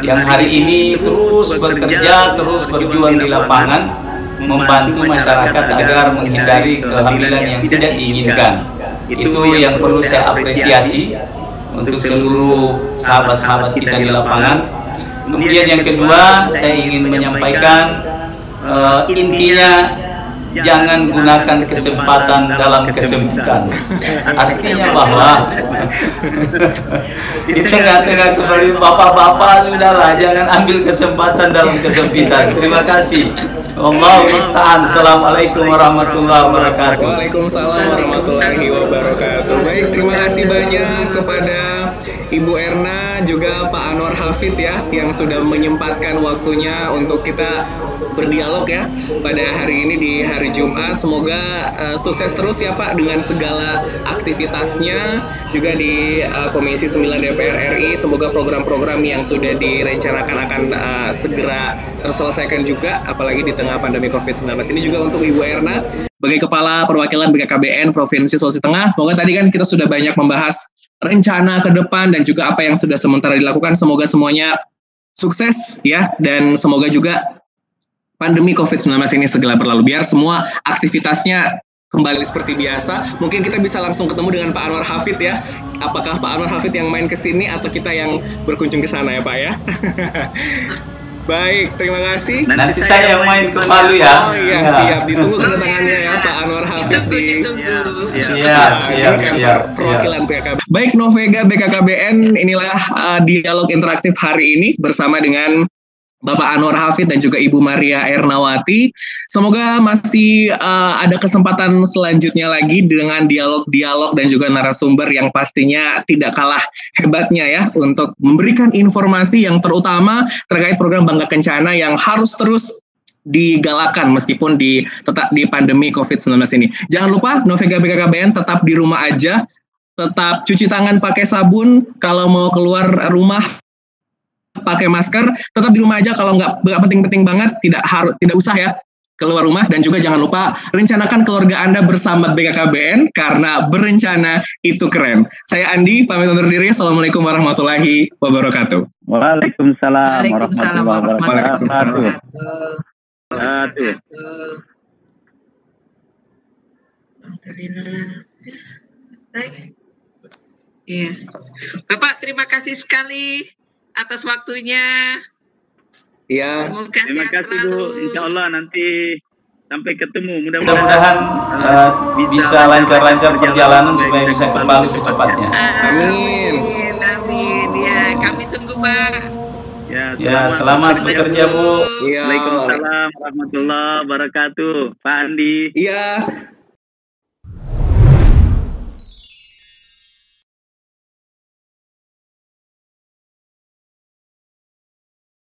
yang hari ini terus bekerja, terus berjuang di lapangan membantu masyarakat agar menghindari kehamilan yang tidak diinginkan. Itu yang perlu saya apresiasi untuk seluruh sahabat-sahabat kita di lapangan. Kemudian yang kedua, saya ingin menyampaikan intinya jangan gunakan kesempatan dalam kesempitan. Artinya bahwa di tengah-tengah kembali bapak-bapak sudahlah, jangan ambil kesempatan dalam kesempitan. Terima kasih. Allahu musta'an. Assalamualaikum warahmatullahi wabarakatuh. Waalaikumsalam warahmatullahi wabarakatuh. Baik, terima kasih banyak kepada Ibu Erna juga Pak Anwar Hafid ya yang sudah menyempatkan waktunya untuk kita berdialog ya pada hari ini di hari Jumat. Semoga sukses terus ya Pak dengan segala aktivitasnya juga di Komisi 9 DPR RI. Semoga program-program yang sudah direncanakan akan segera terselesaikan juga, apalagi di tengah pandemi COVID-19 ini. Juga untuk Ibu Erna sebagai Kepala Perwakilan BKKBN Provinsi Sulawesi Tengah. Semoga tadi kan kita sudah banyak membahas rencana ke depan dan juga apa yang sudah sementara dilakukan. Semoga semuanya sukses ya, dan semoga juga pandemi COVID-19 ini segera berlalu, biar semua aktivitasnya kembali seperti biasa. Mungkin kita bisa langsung ketemu dengan Pak Anwar Hafid ya. Apakah Pak Anwar Hafid yang main ke sini atau kita yang berkunjung ke sana ya Pak ya? Baik, terima kasih. Nanti saya yang main ke Palu ya. Oh iya, siap. Ditunggu kedatangannya ya Pak Anwar Hafid di siap. Perwakilan BKKBN. Baik, Novega BKKBN, inilah dialog interaktif hari ini bersama dengan Bapak Anwar Hafid dan juga Ibu Maria Ernawati. Semoga masih ada kesempatan selanjutnya lagi dengan dialog-dialog dan juga narasumber yang pastinya tidak kalah hebatnya ya untuk memberikan informasi yang terutama terkait program Bangga Kencana yang harus terus digalakan meskipun tetap di pandemi COVID-19 ini. Jangan lupa Novega BKKBN tetap di rumah aja, tetap cuci tangan pakai sabun, kalau mau keluar rumah pakai masker, tetap di rumah aja. Kalau nggak penting-penting banget, tidak usah ya keluar rumah. Dan juga jangan lupa rencanakan keluarga Anda bersama BKKBN, karena berencana itu keren. Saya Andi, pamit undur diri. Assalamualaikum warahmatullahi wabarakatuh. Waalaikumsalam warahmatullahi wabarakatuh. Iya. Bapak, terima kasih sekali atas waktunya. Iya. Terima kasih Bu. Insya Allah nanti sampai ketemu. Mudah-mudahan bisa lancar-lancar perjalanan supaya bisa kembali secepatnya. Amin. Amin. Ya, kami tunggu Pak. Ya, selamat bekerja Bu. Iya. Waalaikumsalam warahmatullahi wabarakatuh. Pak Andi. Iya.